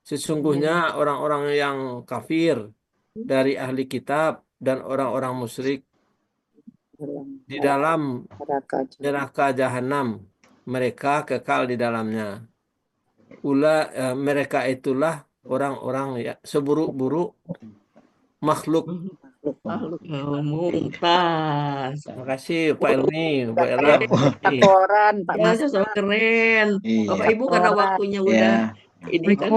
Sesungguhnya orang-orang yang kafir dari ahli kitab dan orang-orang musyrik di dalam neraka jahanam, mereka kekal di dalamnya. Mereka itulah orang-orang seburuk-buruk makhluk. Mumtaz. Terima kasih Pak Elmi, Bu Ella. koran Pak Ya, Mas. sosok keren. Iya. Bapak Ibu karena waktunya udah ini kan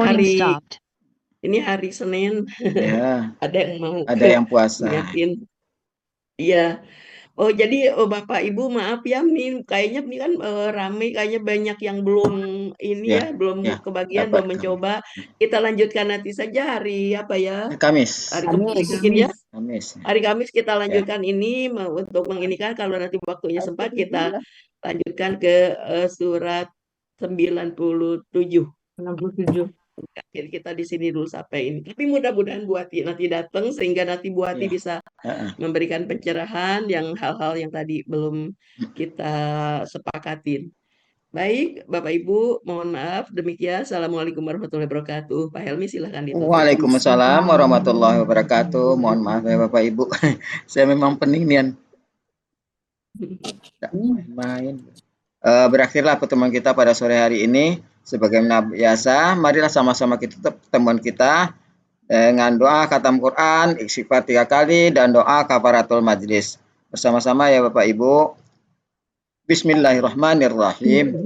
ini hari Senin. Ya. Ada yang mau Ada yang puasa. nyiapin. Iya. Oh, jadi Bapak Ibu maaf ya nih kayaknya ini kan rame kayaknya banyak yang belum ini Ya, ya, belum ya, kebagian, dapat belum mencoba. Kita lanjutkan nanti saja hari apa ya? Kamis. Hari Kamis mungkin ya. Kamis. Hari Kamis kita lanjutkan ini untuk menginikan kalau nanti waktunya sempat kita lanjutkan ke surat 97. 67. Jadi kita di sini dulu sampai ini. Tapi mudah-mudahan Bu Ati nanti datang sehingga nanti Bu Ati bisa memberikan pencerahan yang hal-hal yang tadi belum kita sepakatin. Baik, Bapak Ibu, mohon maaf demikian. Assalamualaikum warahmatullahi wabarakatuh. Pak Helmi silahkan ditutup. Waalaikumsalam warahmatullahi wabarakatuh. Mohon maaf ya Bapak Ibu. Saya memang peninian. Main. Berakhirlah pertemuan kita pada sore hari ini. Sebagaimana biasa, marilah sama-sama kita tutup pertemuan kita dengan doa khatam Quran, istighfar 3 kali, dan doa kafaratul majlis. Bersama-sama ya Bapak Ibu. Bismillahirrahmanirrahim.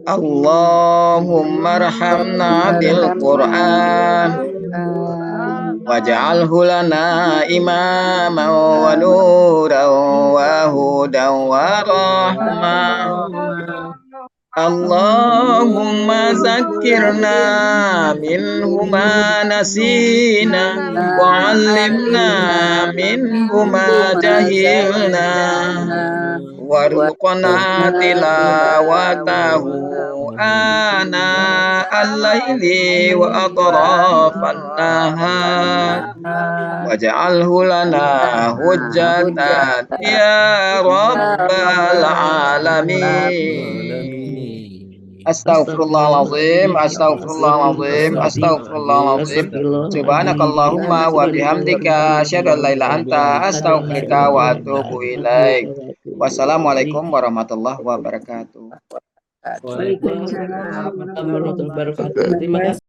Allahumma rahamna bil Quran waj'alhu lana imaman wa nuran wa hudan wa rahmah. Allahumma zakkirna minhu ma nasina wa 'allimna minhu ma jahilna warzuqna tilawatahu ana al-laili wa atrafan nahar waj'alhu lana hujjatan ya rabbal alamin. Astaghfirullahaladzim, astaghfirullahaladzim, astaghfirullahaladzim. Subhanakallahumma wa bihamdika asyhadu an la ilaha anta astaghfiruka wa atubu ilaik. Wassalamualaikum warahmatullahi wabarakatuh. Waalaikumsalam warahmatullahi wabarakatuh. Terima kasih.